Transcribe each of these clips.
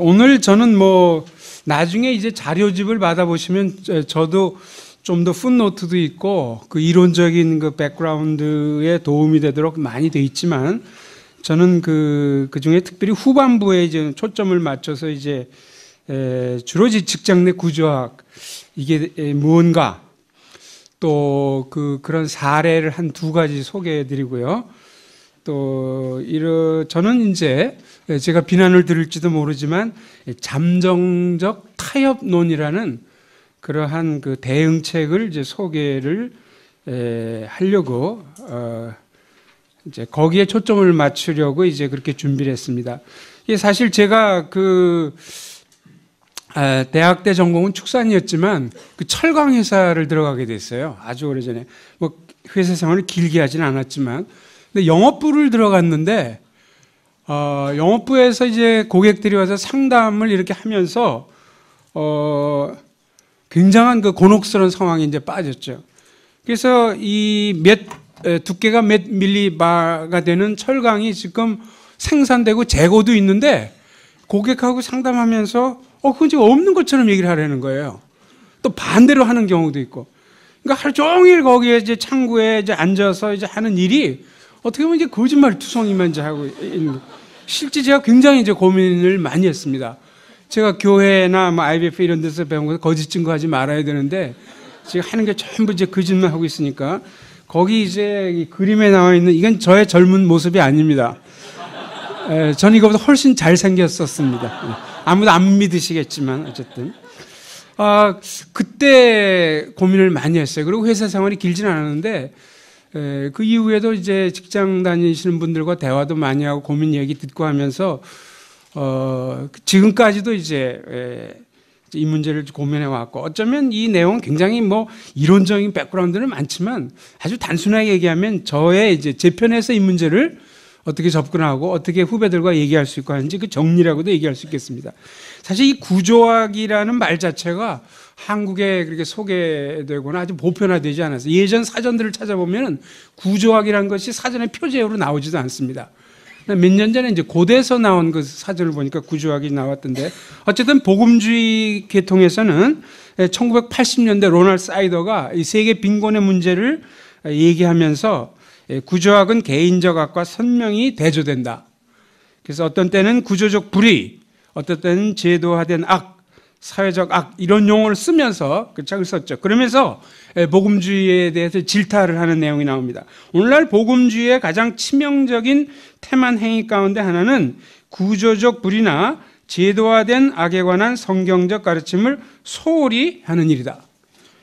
오늘 저는 나중에 이제 자료집을 받아보시면 저도 좀 더 풋노트도 있고 그 이론적인 그 백그라운드에 도움이 되도록 많이 돼 있지만 저는 그 중에 특별히 후반부에 이제 초점을 맞춰서 이제 주로 직장 내 구조학 이게 무언가 또 그런 사례를 한 두 가지 소개해 드리고요. 또 저는 이제 제가 비난을 들을지도 모르지만 잠정적 타협론이라는 그러한 그 대응책을 이제 소개를 하려고 이제 거기에 초점을 맞추려고 이제 그렇게 준비를 했습니다. 이게 사실 제가 대학 때 전공은 축산이었지만 그 철강 회사를 들어가게 됐어요. 아주 오래전에 회사 생활을 길게 하진 않았지만 근데 영업부를 들어갔는데 영업부에서 이제 고객들이 와서 상담을 이렇게 하면서 굉장한 그 곤혹스러운 상황에 이제 빠졌죠. 그래서 두께가 몇 밀리바가 되는 철강이 지금 생산되고 재고도 있는데 고객하고 상담하면서 그건 지금 없는 것처럼 얘기를 하라는 거예요. 또 반대로 하는 경우도 있고. 그러니까 하루 종일 거기에 이제 창구에 이제 앉아서 이제 하는 일이 어떻게 보면 이제 거짓말 투성이만 이제 하고 있는 거예요. 실제 제가 굉장히 이제 고민을 많이 했습니다. 제가 교회나 IBF 이런 데서 배운 거 거짓 증거하지 말아야 되는데 지금 하는 게 전부 이제 거짓말 하고 있으니까 거기 이제 이 그림에 나와 있는 이건 저의 젊은 모습이 아닙니다. 전 이거보다 훨씬 잘생겼었습니다. 아무도 안 믿으시겠지만 어쨌든 그때 고민을 많이 했어요. 그리고 회사 생활이 길지는 않았는데 그 이후에도 이제 직장 다니시는 분들과 대화도 많이 하고 고민 얘기 듣고 하면서 지금까지도 이제 이 문제를 고민해 왔고 어쩌면 이 내용은 굉장히 이론적인 백그라운드는 많지만 아주 단순하게 얘기하면 저의 이제 제 편에서 이 문제를 어떻게 접근하고 어떻게 후배들과 얘기할 수 있고 하는지 그 정리라고도 얘기할 수 있겠습니다. 사실 이 구조학이라는 말 자체가 한국에 그렇게 소개되거나 아주 보편화되지 않았어요. 예전 사전들을 찾아보면 구조학이라는 것이 사전에 표제어로 나오지도 않습니다. 몇 년 전에 이제 고대에서 나온 그 사전을 보니까 구조학이 나왔던데 어쨌든 복음주의 계통에서는 1980년대 로널드 사이더가 이 세계 빈곤의 문제를 얘기하면서 구조학은 개인적 악과 선명히 대조된다. 그래서 어떤 때는 구조적 불의, 어떤 때는 제도화된 악, 사회적 악 이런 용어를 쓰면서 그 책을 썼죠. 그러면서 복음주의에 대해서 질타를 하는 내용이 나옵니다. 오늘날 복음주의의 가장 치명적인 태만 행위 가운데 하나는 구조적 불의나 제도화된 악에 관한 성경적 가르침을 소홀히 하는 일이다.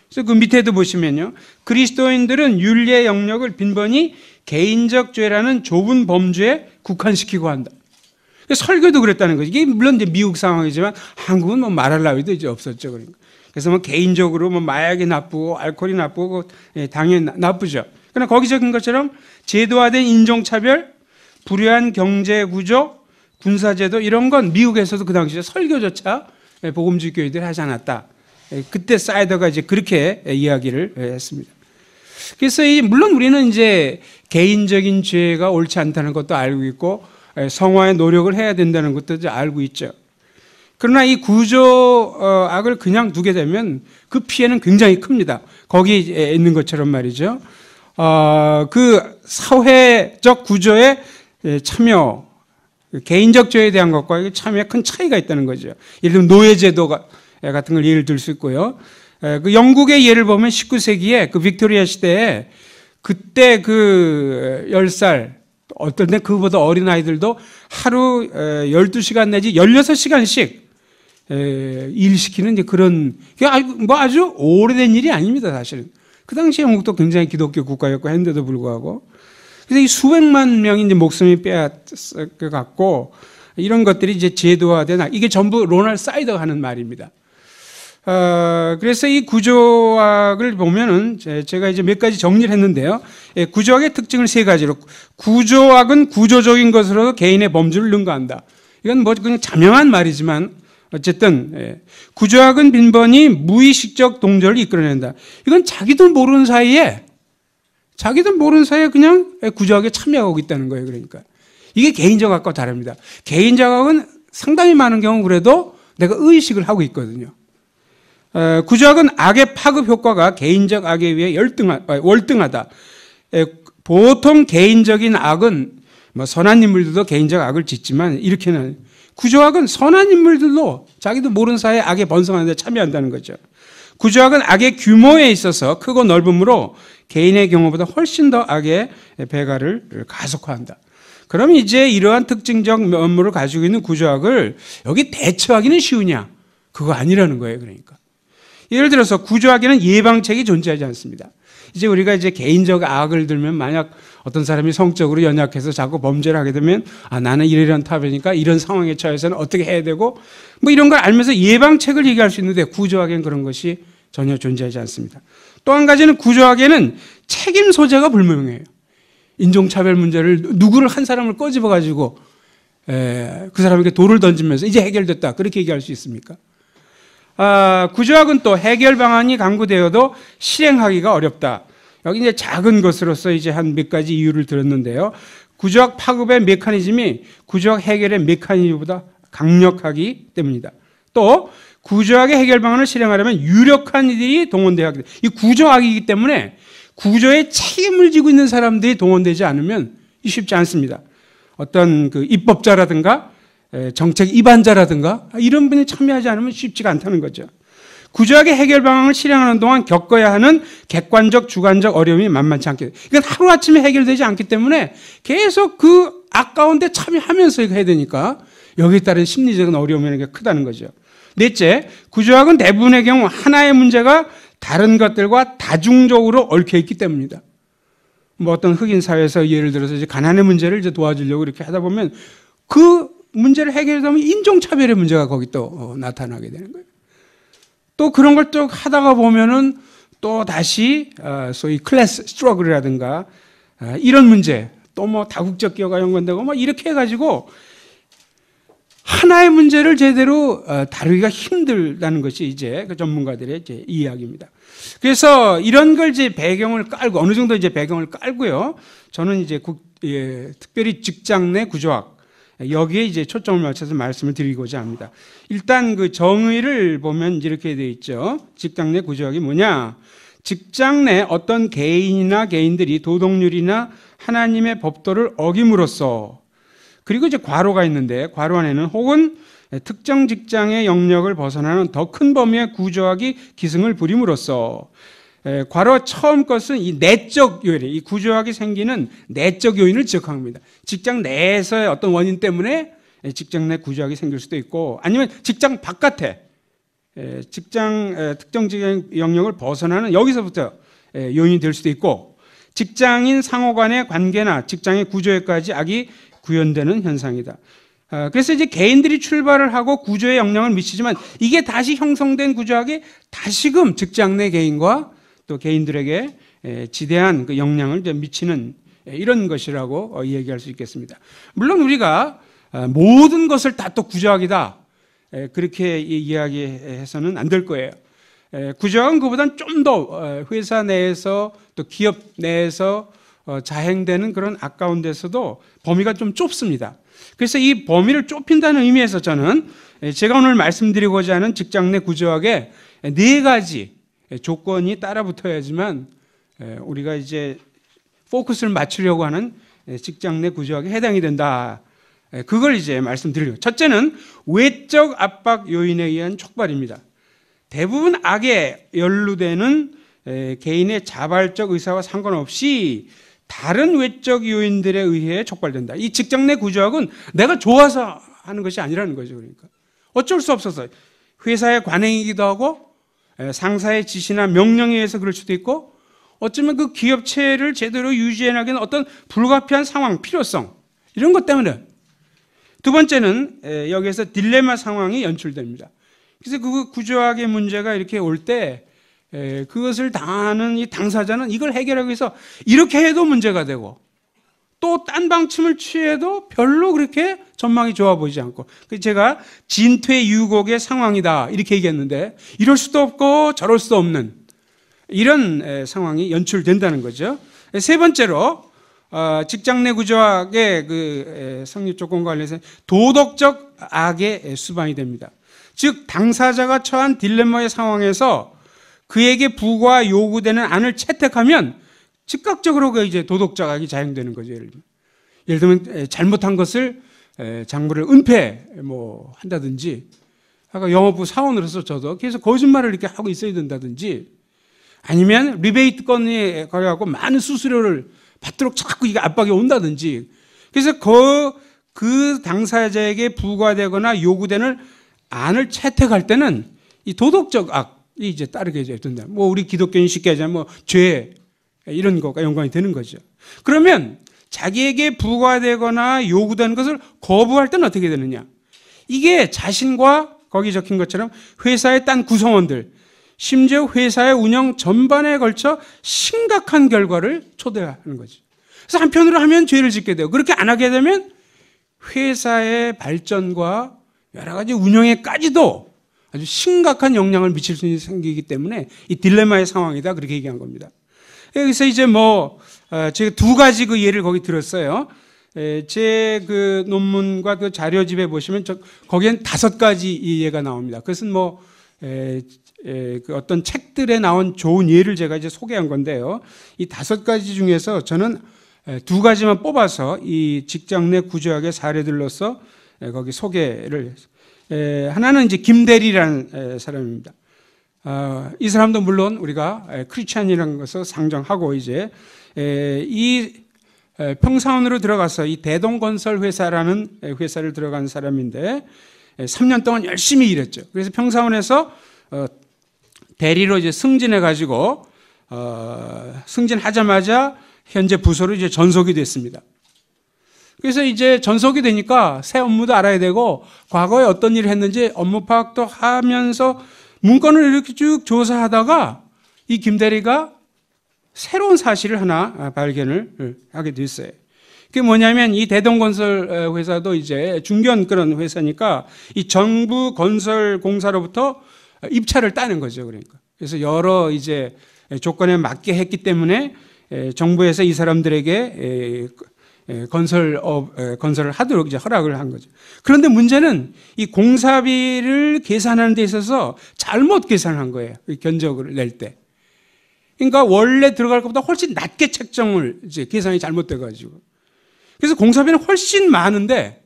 그래서 그 밑에도 보시면요. 그리스도인들은 윤리의 영역을 빈번히 개인적 죄라는 좁은 범주에 국한시키고 한다. 설교도 그랬다는 거죠. 이게 물론 이제 미국 상황이지만 한국은 말할 나위도 이제 없었죠. 그래서 개인적으로 마약이 나쁘고 알코올이 나쁘고 당연히 나쁘죠. 그러나 거기 적은 것처럼 제도화된 인종차별, 불의한 경제구조, 군사제도 이런 건 미국에서도 그 당시에 설교조차 복음주의 교회들이 하지 않았다. 그때 사이더가 이제 그렇게 이야기를 했습니다. 그래서 물론 우리는 이제 개인적인 죄가 옳지 않다는 것도 알고 있고 성화의 노력을 해야 된다는 것도 이제 알고 있죠. 그러나 이 구조악을 그냥 두게 되면 그 피해는 굉장히 큽니다. 거기에 있는 것처럼 말이죠. 그 사회적 구조에 참여, 개인적 죄에 대한 것과 참여에 큰 차이가 있다는 거죠. 예를 들면 노예제도 같은 걸 예를 들 수 있고요. 그 영국의 예를 보면 19세기에 그 빅토리아 시대에 그때 그 10살, 어떤 때 그보다 어린 아이들도 하루 12시간 내지 16시간씩 일시키는 그런, 아주 오래된 일이 아닙니다, 사실은. 그 당시 영국도 굉장히 기독교 국가였고 했는데도 불구하고. 그래서 이 수백만 명이 이제 목숨이 빼앗겨갔고 이런 것들이 이제 제도화된, 이게 전부 로널드 사이더가 하는 말입니다. 그래서 이 구조학을 보면은 제가 이제 몇 가지 정리를 했는데요. 구조학의 특징을 세 가지로. 구조학은 구조적인 것으로 개인의 범주를 능가한다. 이건 뭐 그냥 자명한 말이지만 어쨌든 구조학은 빈번히 무의식적 동조를 이끌어낸다. 이건 자기도 모르는 사이에 그냥 구조학에 참여하고 있다는 거예요. 그러니까 이게 개인적 학과 다릅니다. 개인적 학은 상당히 많은 경우 그래도 내가 의식을 하고 있거든요. 구조학은 악의 파급 효과가 개인적 악에 의해 월등하다. 보통 개인적인 악은 뭐 선한 인물들도 개인적 악을 짓지만 이렇게는 구조학은 선한 인물들도 자기도 모르는 사이에 악에 번성하는 데 참여한다는 거죠. 구조학은 악의 규모에 있어서 크고 넓음으로 개인의 경우보다 훨씬 더 악의 배가를 가속화한다. 그럼 이제 이러한 특징적 면모를 가지고 있는 구조학을 여기 대처하기는 쉬우냐? 그거 아니라는 거예요. 그러니까. 예를 들어서 구조학에는 예방책이 존재하지 않습니다. 이제 우리가 이제 개인적 악을 들면 만약 어떤 사람이 성적으로 연약해서 자꾸 범죄를 하게 되면 나는 이런 타입이니까 이런 상황에 처해서는 어떻게 해야 되고 뭐 이런 걸 알면서 예방책을 얘기할 수 있는데 구조학에는 그런 것이 전혀 존재하지 않습니다. 또 한 가지는 구조학에는 책임 소재가 불명해요. 인종차별 문제를 누구를 한 사람을 꼬집어가지고 그 사람에게 돌을 던지면서 이제 해결됐다 그렇게 얘기할 수 있습니까? 구조학은 또 해결 방안이 강구되어도 실행하기가 어렵다. 여기 이제 작은 것으로서 이제 한 몇 가지 이유를 들었는데요. 구조학 파급의 메커니즘이 구조학 해결의 메커니즘보다 강력하기 때문이다. 또 구조학의 해결 방안을 실행하려면 유력한 이들이 동원되어야 하기 때문에 이 구조학이기 때문에 구조에 책임을 지고 있는 사람들이 동원되지 않으면 쉽지 않습니다. 어떤 그 입법자라든가 정책 위반자라든가 이런 분이 참여하지 않으면 쉽지가 않다는 거죠. 구조학의 해결 방안을 실행하는 동안 겪어야 하는 객관적, 주관적 어려움이 만만치 않게. 이건 하루아침에 해결되지 않기 때문에 계속 그 악 가운데 참여하면서 해야 되니까 여기에 따른 심리적인 어려움이 크다는 거죠. 넷째, 구조학은 대부분의 경우 하나의 문제가 다른 것들과 다중적으로 얽혀 있기 때문입니다. 뭐 어떤 흑인 사회에서 예를 들어서 이제 가난의 문제를 이제 도와주려고 이렇게 하다 보면 그 문제를 해결하면 인종차별의 문제가 거기 또 나타나게 되는 거예요. 또 그런 걸 또 하다가 보면은 또 다시 소위 클래스 스트러글이라든가 이런 문제 또 뭐 다국적 기업과 연관되고 뭐 이렇게 해가지고 하나의 문제를 제대로 다루기가 힘들다는 것이 이제 그 전문가들의 이제 이야기입니다. 그래서 이런 걸 이제 배경을 깔고 어느 정도 이제 배경을 깔고요. 저는 이제 특별히 직장 내 구조학 여기에 이제 초점을 맞춰서 말씀을 드리고자 합니다. 일단 그 정의를 보면 이렇게 되어 있죠. 직장 내 구조학이 뭐냐? 직장 내 어떤 개인이나 개인들이 도덕률이나 하나님의 법도를 어김으로써 그리고 이제 괄호가 있는데 괄호 안에는 혹은 특정 직장의 영역을 벗어나는 더 큰 범위의 구조학이 기승을 부림으로써 괄호 처음 것은 이 내적 요인, 이 구조학이 생기는 내적 요인을 지적합니다. 직장 내에서의 어떤 원인 때문에 직장 내 구조학이 생길 수도 있고 아니면 직장 바깥에 특정 직장 영역을 벗어나는 여기서부터 요인이 될 수도 있고 직장인 상호 간의 관계나 직장의 구조에까지 악이 구현되는 현상이다. 그래서 이제 개인들이 출발을 하고 구조에 영향을 미치지만 이게 다시 형성된 구조학이 다시금 직장 내 개인과 또 개인들에게 지대한 그 영향을 미치는 이런 것이라고 얘기할 수 있겠습니다. 물론 우리가 모든 것을 다 또 구조학이다 그렇게 이야기해서는 안 될 거예요. 구조학은 그보다는 좀 더 회사 내에서 또 기업 내에서 자행되는 그런 악 가운데서도 범위가 좀 좁습니다. 그래서 이 범위를 좁힌다는 의미에서 저는 제가 오늘 말씀드리고자 하는 직장 내 구조학의 네 가지 조건이 따라 붙어야지만 우리가 이제 포커스를 맞추려고 하는 직장 내 구조학에 해당이 된다. 그걸 이제 말씀드리려고. 첫째는 외적 압박 요인에 의한 촉발입니다. 대부분 악에 연루되는 개인의 자발적 의사와 상관없이 다른 외적 요인들에 의해 촉발된다. 이 직장 내 구조학은 내가 좋아서 하는 것이 아니라는 거죠. 그러니까 어쩔 수 없어서 회사의 관행이기도 하고 상사의 지시나 명령에 의해서 그럴 수도 있고 어쩌면 그 기업체를 제대로 유지해나가는 어떤 불가피한 상황, 필요성, 이런 것 때문에. 두 번째는 여기에서 딜레마 상황이 연출됩니다. 그래서 그 구조학의 문제가 이렇게 올 때 그것을 당하는 이 당사자는 이걸 해결하기 위해서 이렇게 해도 문제가 되고 또 딴 방침을 취해도 별로 그렇게 전망이 좋아 보이지 않고, 제가 진퇴 유곡의 상황이다 이렇게 얘기했는데, 이럴 수도 없고 저럴 수도 없는 이런 상황이 연출된다는 거죠. 세 번째로 직장 내 구조학의 그 성립 조건과 관련해서 도덕적 악의 수반이 됩니다. 즉 당사자가 처한 딜레마의 상황에서 그에게 부과 요구되는 안을 채택하면 즉각적으로 그 이제 도덕적 악이 자행되는 거죠. 예를 들면 잘못한 것을 장부를 은폐 한다든지, 아까 영업부 사원으로서 저도 계속 거짓말을 이렇게 하고 있어야 된다든지, 아니면 리베이트 건에 걸려갖고 많은 수수료를 받도록 자꾸 이게 압박이 온다든지, 그래서 그 당사자에게 부과되거나 요구되는 안을 채택할 때는 이 도덕적 악이 이제 따르게 된다. 우리 기독교인 쉽게 하자면 죄 이런 것과 연관이 되는 거죠. 그러면 자기에게 부과되거나 요구되는 것을 거부할 때는 어떻게 되느냐? 이게 자신과 거기 적힌 것처럼 회사의 딴 구성원들, 심지어 회사의 운영 전반에 걸쳐 심각한 결과를 초래하는 거죠. 그래서 한편으로 하면 죄를 짓게 되고, 그렇게 안 하게 되면 회사의 발전과 여러 가지 운영에까지도 아주 심각한 영향을 미칠 수 있는 생기기 때문에 이 딜레마의 상황이다, 그렇게 얘기한 겁니다. 여기서 이제 제가 두 가지 그 예를 거기 들었어요. 제 그 논문과 그 자료집에 보시면 거기엔 5가지 예가 나옵니다. 그것은 그 어떤 책들에 나온 좋은 예를 제가 이제 소개한 건데요. 이 5가지 중에서 저는 2가지만 뽑아서 이 직장 내 구조학의 사례들로서 거기 소개를, 하나는 이제 김대리라는 사람입니다. 이 사람도 물론 우리가 크리스찬이라는 것을 상정하고 이제 이 평사원으로 들어가서 이 대동건설 회사라는 회사를 들어간 사람인데 3년 동안 열심히 일했죠. 그래서 평사원에서 대리로 이제 승진해 가지고 승진하자마자 현재 부서로 이제 전속이 됐습니다. 그래서 이제 전속이 되니까 새 업무도 알아야 되고 과거에 어떤 일을 했는지 업무 파악도 하면서 문건을 이렇게 쭉 조사하다가 이 김 대리가 새로운 사실을 하나 발견을 하게 됐어요. 그게 뭐냐면 이 대동건설 회사도 이제 중견 그런 회사니까 이 정부 건설 공사로부터 입찰을 따는 거죠. 그러니까. 그래서 여러 이제 조건에 맞게 했기 때문에 정부에서 이 사람들에게 건설을 하도록 이제 허락을 한 거죠. 그런데 문제는 이 공사비를 계산하는 데 있어서 잘못 계산을 한 거예요. 견적을 낼 때. 그러니까 원래 들어갈 것보다 훨씬 낮게 책정을 이제 계산이 잘못돼가지고. 그래서 공사비는 훨씬 많은데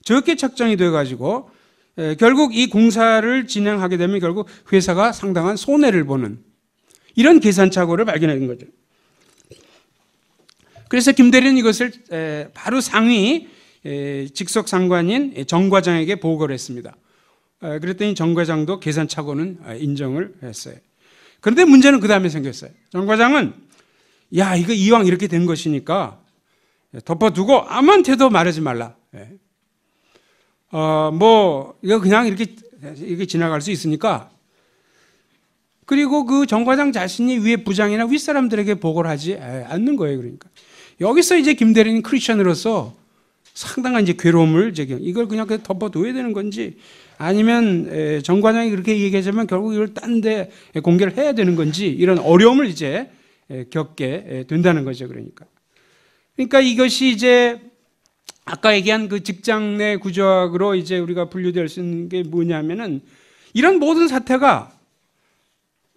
적게 책정이 돼가지고 결국 이 공사를 진행하게 되면 결국 회사가 상당한 손해를 보는 이런 계산착오를 발견한 거죠. 그래서 김 대리는 이것을 바로 상위 직속 상관인 정 과장에게 보고를 했습니다. 그랬더니 정 과장도 계산착오는 인정을 했어요. 그런데 문제는 그 다음에 생겼어요. 정 과장은 야, 이거 이왕 이렇게 된 것이니까 덮어두고 아무한테도 말하지 말라. 이거 그냥 이렇게 지나갈 수 있으니까. 그리고 그 정 과장 자신이 위에 부장이나 윗사람들에게 보고를 하지 않는 거예요. 그러니까. 여기서 이제 김 대리는 크리스천으로서 상당한 이제 괴로움을 이걸 그냥 덮어둬야 되는 건지, 아니면 정 과장이 그렇게 얘기하자면 결국 이걸 딴 데 공개를 해야 되는 건지, 이런 어려움을 이제 겪게 된다는 거죠. 그러니까 이것이 이제 아까 얘기한 그 직장 내 구조학으로 이제 우리가 분류될 수 있는 게 뭐냐면은, 이런 모든 사태가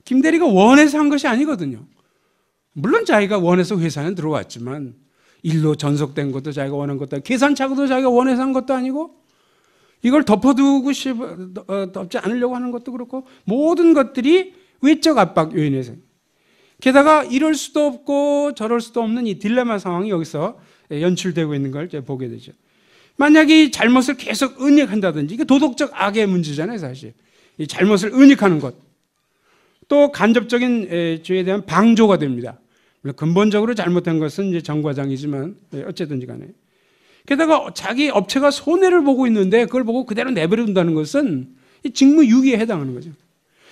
김 대리가 원해서 한 것이 아니거든요. 물론 자기가 원해서 회사는 들어왔지만 일로 전속된 것도 자기가 원한 것도 아니고 계산착오도 자기가 원해서 한 것도 아니고 이걸 덮어두고 덮지 않으려고 하는 것도 그렇고 모든 것들이 외적 압박 요인에서, 게다가 이럴 수도 없고 저럴 수도 없는 이 딜레마 상황이 여기서 연출되고 있는 걸 보게 되죠. 만약에 이 잘못을 계속 은닉한다든지, 이게 도덕적 악의 문제잖아요. 사실 이 잘못을 은닉하는 것, 또 간접적인 죄에 대한 방조가 됩니다. 물론 근본적으로 잘못된 것은 이제 정 과장이지만 어쨌든지 간에. 게다가 자기 업체가 손해를 보고 있는데 그걸 보고 그대로 내버려 둔다는 것은 직무유기에 해당하는 거죠.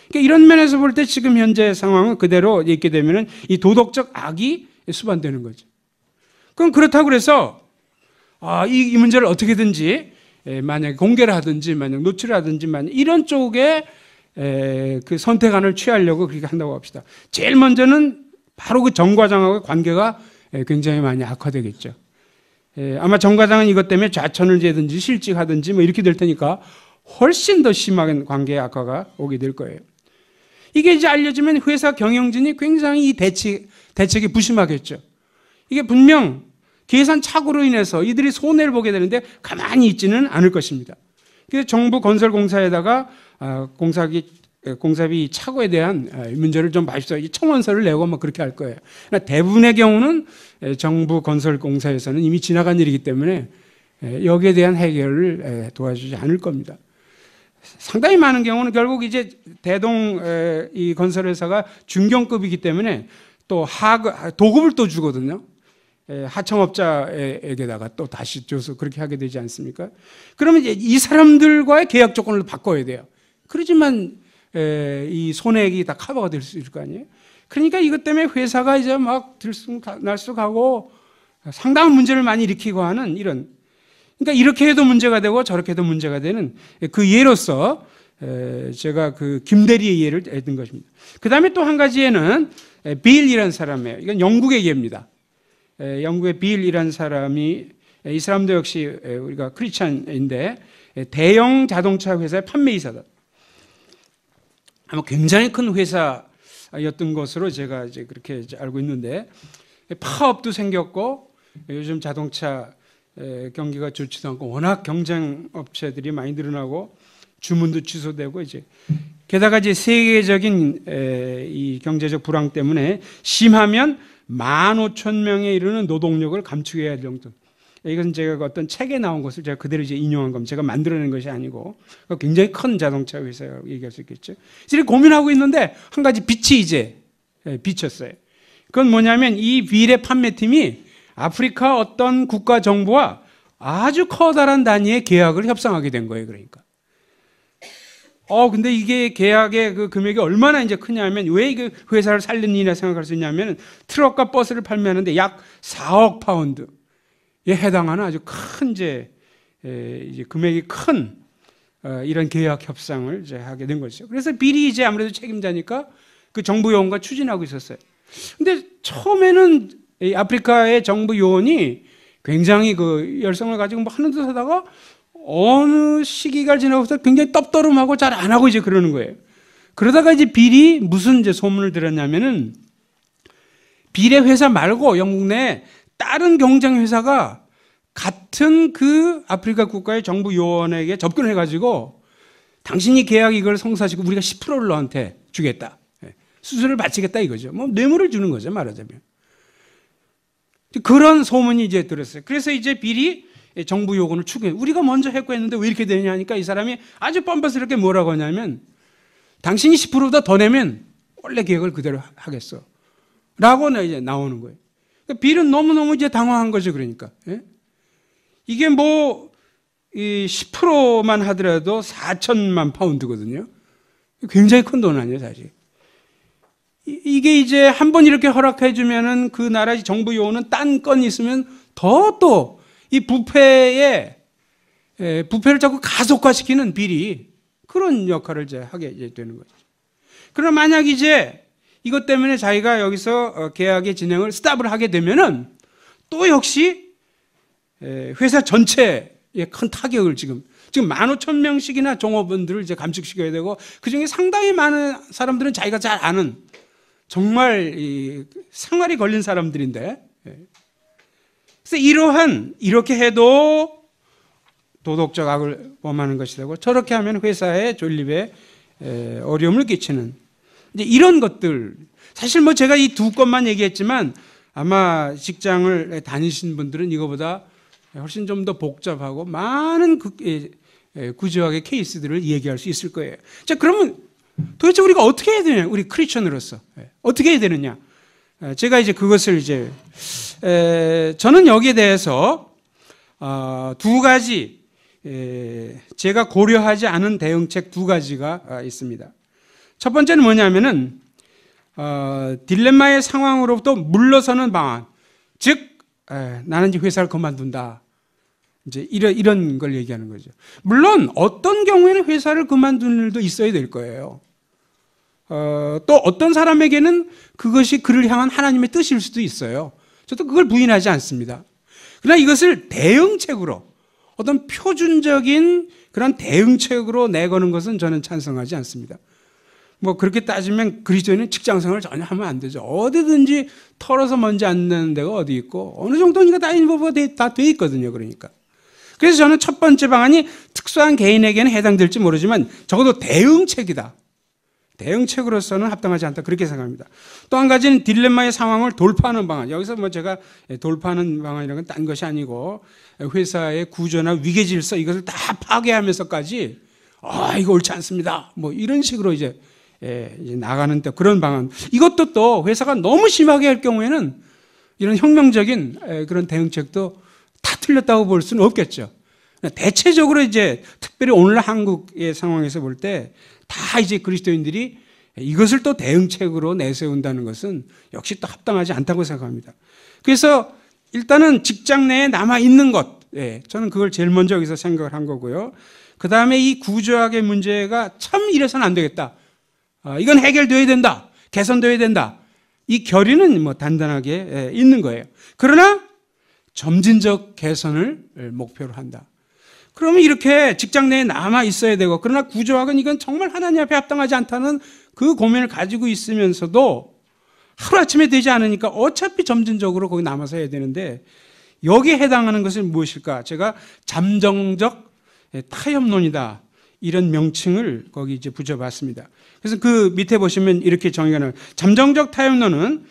그러니까 이런 면에서 볼 때 지금 현재 상황은 그대로 있게 되면은 이 도덕적 악이 수반되는 거죠. 그럼 그렇다고 그래서 이 문제를 어떻게든지 만약에 공개를 하든지 만약 노출을 하든지 만약 이런 쪽에 그 선택안을 취하려고 그렇게 한다고 합시다. 제일 먼저는 바로 그 정 과장하고의 관계가 굉장히 많이 악화되겠죠. 아마 정 과장은 이것 때문에 좌천을 재든지 실직하든지 뭐 이렇게 될 테니까 훨씬 더 심한 관계의 악화가 오게 될 거예요. 이게 이제 알려지면 회사 경영진이 굉장히 이 대책이 부심하겠죠. 이게 분명 계산 착오로 인해서 이들이 손해를 보게 되는데 가만히 있지는 않을 것입니다. 그래서 정부 건설공사에다가 공사비 착오에 대한 문제를 좀 봐주십시오. 청원서를 내고 뭐 그렇게 할 거예요. 그러나 대부분의 경우는 정부 건설공사에서는 이미 지나간 일이기 때문에 여기에 대한 해결을 도와주지 않을 겁니다. 상당히 많은 경우는 결국 이제 대동 이 건설회사가 중견급이기 때문에 또 도급을 또 주거든요. 하청업자에게다가 또 다시 줘서 그렇게 하게 되지 않습니까? 그러면 이제 이 사람들과의 계약 조건을 바꿔야 돼요. 그렇지만 이 손해액이 다 커버가 될 수 있을 거 아니에요? 그러니까 이것 때문에 회사가 이제 막 들쑥날쑥하고 상당한 문제를 많이 일으키고 하는 이런, 그러니까 이렇게 해도 문제가 되고 저렇게 해도 문제가 되는 그 예로서 제가 그 김대리의 예를 든 것입니다. 그 다음에 또 한 가지에는 빌이라는 사람이에요. 이건 영국의 예입니다. 영국의 빌이라는 사람이, 이 사람도 역시 우리가 크리스찬인데 대형 자동차 회사의 판매이사다. 아마 굉장히 큰 회사였던 것으로 제가 이제 그렇게 이제 알고 있는데 파업도 생겼고 요즘 자동차 경기가 좋지도 않고 워낙 경쟁 업체들이 많이 늘어나고 주문도 취소되고 이제 게다가 이제 세계적인 이 경제적 불황 때문에 심하면 15,000명에 이르는 노동력을 감축해야 할 정도. 이건 제가 어떤 책에 나온 것을 제가 그대로 이제 인용한 겁니다. 제가 만들어낸 것이 아니고 굉장히 큰 자동차 회사라고 얘기할 수 있겠죠. 이렇게 고민하고 있는데 한 가지 빛이 이제 비쳤어요. 그건 뭐냐면 이 빌의 판매팀이 아프리카 어떤 국가 정부와 아주 커다란 단위의 계약을 협상하게 된 거예요. 그러니까. 근데 이게 계약의 그 금액이 얼마나 이제 크냐면 왜 이 회사를 살리는 일이라 생각할 수 있냐면 트럭과 버스를 판매하는데 약 4억 파운드에 해당하는 아주 큰 이제 금액이 큰 이런 계약 협상을 이제 하게 된 것이죠. 그래서 빌이 이제 아무래도 책임자니까 그 정부 요원과 추진하고 있었어요. 근데 처음에는 이 아프리카의 정부 요원이 굉장히 그 열성을 가지고 뭐 하는 듯 하다가 어느 시기가 지나고서 굉장히 떡떠름하고 잘 안 하고 이제 그러는 거예요. 그러다가 이제 빌이 무슨 이제 소문을 들었냐면은 빌의 회사 말고 영국 내 다른 경쟁 회사가 같은 그 아프리카 국가의 정부 요원에게 접근을 해가지고 당신이 계약 이걸 성사시키고 우리가 10%를 너한테 주겠다. 수수료를 바치겠다 이거죠. 뭐 뇌물을 주는 거죠, 말하자면. 그런 소문이 이제 들었어요. 그래서 이제 빌이 정부 요구를 추구해. 우리가 먼저 했고 했는데 왜 이렇게 되냐 하니까 이 사람이 아주 뻔뻔스럽게 뭐라고 하냐면 당신이 10%보다 더 내면 원래 계획을 그대로 하겠어. 라고 이제 나오는 거예요. 그러니까 빌은 너무너무 이제 당황한 거죠, 그러니까. 예? 이게 뭐, 10%만 하더라도 4천만 파운드거든요. 굉장히 큰 돈 아니에요, 사실. 이게 이제 한번 이렇게 허락해 주면은 그 나라 정부 요원은 딴 건이 있으면 더 또 이 부패를 자꾸 가속화시키는 빌이 그런 역할을 이제 하게 되는 거죠. 그러나 만약 이제 이것 때문에 자기가 여기서 계약의 진행을 스탑을 하게 되면은 또 역시 회사 전체에 큰 타격을 지금 15,000명씩이나 종업원들을 이제 감축시켜야 되고 그 중에 상당히 많은 사람들은 자기가 잘 아는 정말 이 생활이 걸린 사람들인데 그래서 이렇게 해도 도덕적 악을 범하는 것이 되고 저렇게 하면 회사의 존립에 어려움을 끼치는 이제 이런 것들 사실 뭐 제가 이 두 건만 얘기했지만 아마 직장을 다니신 분들은 이거보다 훨씬 좀 더 복잡하고 많은 구조학의 케이스들을 얘기할 수 있을 거예요. 자, 그러면 도대체 우리가 어떻게 해야 되냐? 우리 크리스천으로서 어떻게 해야 되느냐? 제가 이제 그것을 이제 저는 여기에 대해서 두 가지 제가 고려하지 않은 대응책 두 가지가 있습니다. 첫 번째는 뭐냐면은 딜레마의 상황으로부터 물러서는 방안, 즉 나는 이제 회사를 그만둔다. 이제 이런 걸 얘기하는 거죠. 물론 어떤 경우에는 회사를 그만두는 일도 있어야 될 거예요. 또 어떤 사람에게는 그것이 그를 향한 하나님의 뜻일 수도 있어요. 저도 그걸 부인하지 않습니다. 그러나 이것을 대응책으로 어떤 표준적인 그런 대응책으로 내거는 것은 저는 찬성하지 않습니다. 뭐 그렇게 따지면 그리스도인은 직장생활을 전혀 하면 안 되죠. 어디든지 털어서 먼지 안 내는 데가 어디 있고 어느 정도니까 다 인보가 다 돼 있거든요. 그러니까. 그래서 저는 첫 번째 방안이 특수한 개인에게는 해당될지 모르지만 적어도 대응책이다. 대응책으로서는 합당하지 않다. 그렇게 생각합니다. 또 한 가지는 딜레마의 상황을 돌파하는 방안. 여기서 뭐 제가 돌파하는 방안이라는 건 딴 것이 아니고 회사의 구조나 위계 질서 이것을 다 파괴하면서까지 이거 옳지 않습니다. 뭐 이런 식으로 이제 나가는 때 그런 방안. 이것도 또 회사가 너무 심하게 할 경우에는 이런 혁명적인 그런 대응책도 다 틀렸다고 볼 수는 없겠죠. 대체적으로 이제 특별히 오늘 한국의 상황에서 볼 때 다 이제 그리스도인들이 이것을 또 대응책으로 내세운다는 것은 역시 또 합당하지 않다고 생각합니다. 그래서 일단은 직장 내에 남아 있는 것, 저는 그걸 제일 먼저 여기서 생각을 한 거고요. 그 다음에 이 구조학의 문제가 참 이래서는 안 되겠다. 이건 해결되어야 된다. 개선되어야 된다. 이 결의는 뭐 단단하게 있는 거예요. 그러나 점진적 개선을 목표로 한다. 그러면 이렇게 직장 내에 남아 있어야 되고, 그러나 구조학은 이건 정말 하나님 앞에 합당하지 않다는 그 고민을 가지고 있으면서도 하루아침에 되지 않으니까 어차피 점진적으로 거기 남아서 해야 되는데, 여기에 해당하는 것은 무엇일까? 제가 잠정적 타협론이다. 이런 명칭을 거기 이제 붙여봤습니다. 그래서 그 밑에 보시면 이렇게 정의가 나와요. 잠정적 타협론은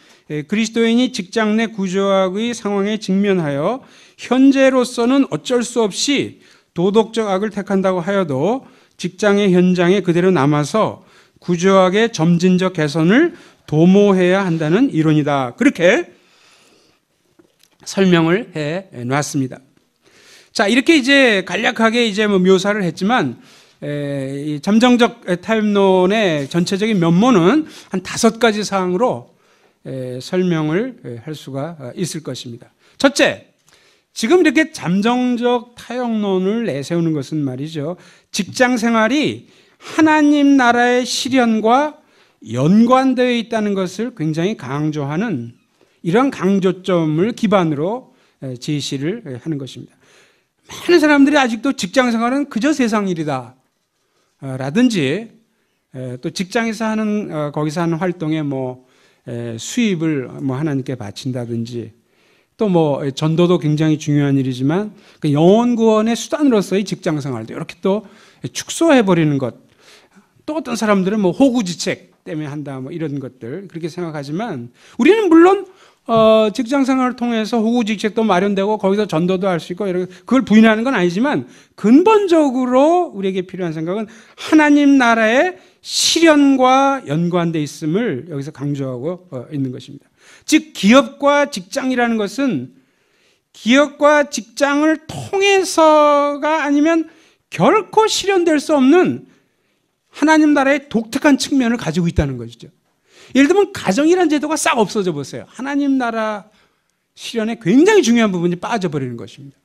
그리스도인이 직장 내 구조학의 상황에 직면하여 현재로서는 어쩔 수 없이 도덕적 악을 택한다고 하여도 직장의 현장에 그대로 남아서 구조학의 점진적 개선을 도모해야 한다는 이론이다. 그렇게 설명을 해 놨습니다. 자, 이렇게 이제 간략하게 이제 뭐 묘사를 했지만, 이 잠정적 타협론의 전체적인 면모는 한 5가지 사항으로 설명을 할 수가 있을 것입니다. 첫째, 지금 이렇게 잠정적 타협론을 내세우는 것은 말이죠, 직장 생활이 하나님 나라의 실현과 연관되어 있다는 것을 굉장히 강조하는 이런 강조점을 기반으로 제시를 하는 것입니다. 많은 사람들이 아직도 직장 생활은 그저 세상 일이다 라든지, 또 직장에서 하는 거기서 하는 활동에 뭐 수입을 뭐 하나님께 바친다든지, 또 뭐 전도도 굉장히 중요한 일이지만 그 영혼 구원의 수단으로서의 직장 생활도 이렇게 또 축소해 버리는 것. 또 어떤 사람들은 뭐 호구지책 때문에 한다 뭐 이런 것들 그렇게 생각하지만, 우리는 물론 직장 생활을 통해서 호구직책도 마련되고 거기서 전도도 할 수 있고 그걸 부인하는 건 아니지만, 근본적으로 우리에게 필요한 생각은 하나님 나라의 실현과 연관되어 있음을 여기서 강조하고 있는 것입니다. 즉 기업과 직장이라는 것은 기업과 직장을 통해서가 아니면 결코 실현될 수 없는 하나님 나라의 독특한 측면을 가지고 있다는 것이죠. 예를 들면 가정이라는 제도가 싹 없어져 보세요. 하나님 나라 실현에 굉장히 중요한 부분이 빠져버리는 것입니다.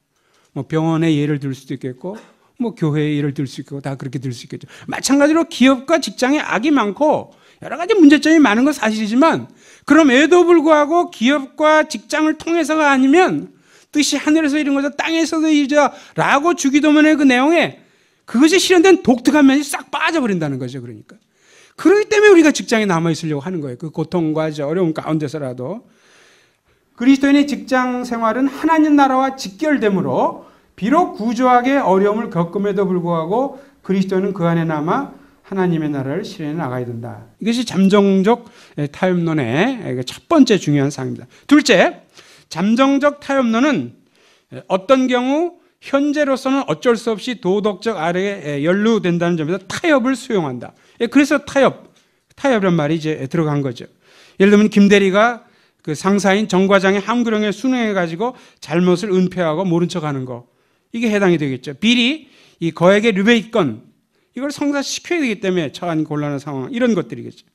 뭐 병원의 예를 들 수도 있겠고, 뭐 교회의 예를 들 수 있고, 다 그렇게 들 수 있겠죠. 마찬가지로 기업과 직장에 악이 많고 여러 가지 문제점이 많은 건 사실이지만, 그럼에도 불구하고 기업과 직장을 통해서가 아니면 뜻이 하늘에서 이룬 것을 땅에서도 이루자라고 주기도문의 그 내용에 그것이 실현된 독특한 면이 싹 빠져버린다는 거죠. 그러니까 그렇기 때문에 우리가 직장에 남아있으려고 하는 거예요. 그 고통과 어려움 가운데서라도. 그리스도인의 직장 생활은 하나님 나라와 직결되므로 비록 구조학의 어려움을 겪음에도 불구하고 그리스도는 그 안에 남아 하나님의 나라를 실현해 나가야 된다. 이것이 잠정적 타협론의 첫 번째 중요한 사항입니다. 둘째, 잠정적 타협론은 어떤 경우 현재로서는 어쩔 수 없이 도덕적 아래에 연루된다는 점에서 타협을 수용한다. 그래서 타협이란 말이 이제 들어간 거죠. 예를 들면 김 대리가 그 상사인 정 과장의 함구령에 순응해가지고 잘못을 은폐하고 모른 척하는 거, 이게 해당이 되겠죠. 빌이 이 거액의 르베이권, 이걸 성사시켜야 되기 때문에 처한 곤란한 상황, 이런 것들이겠죠.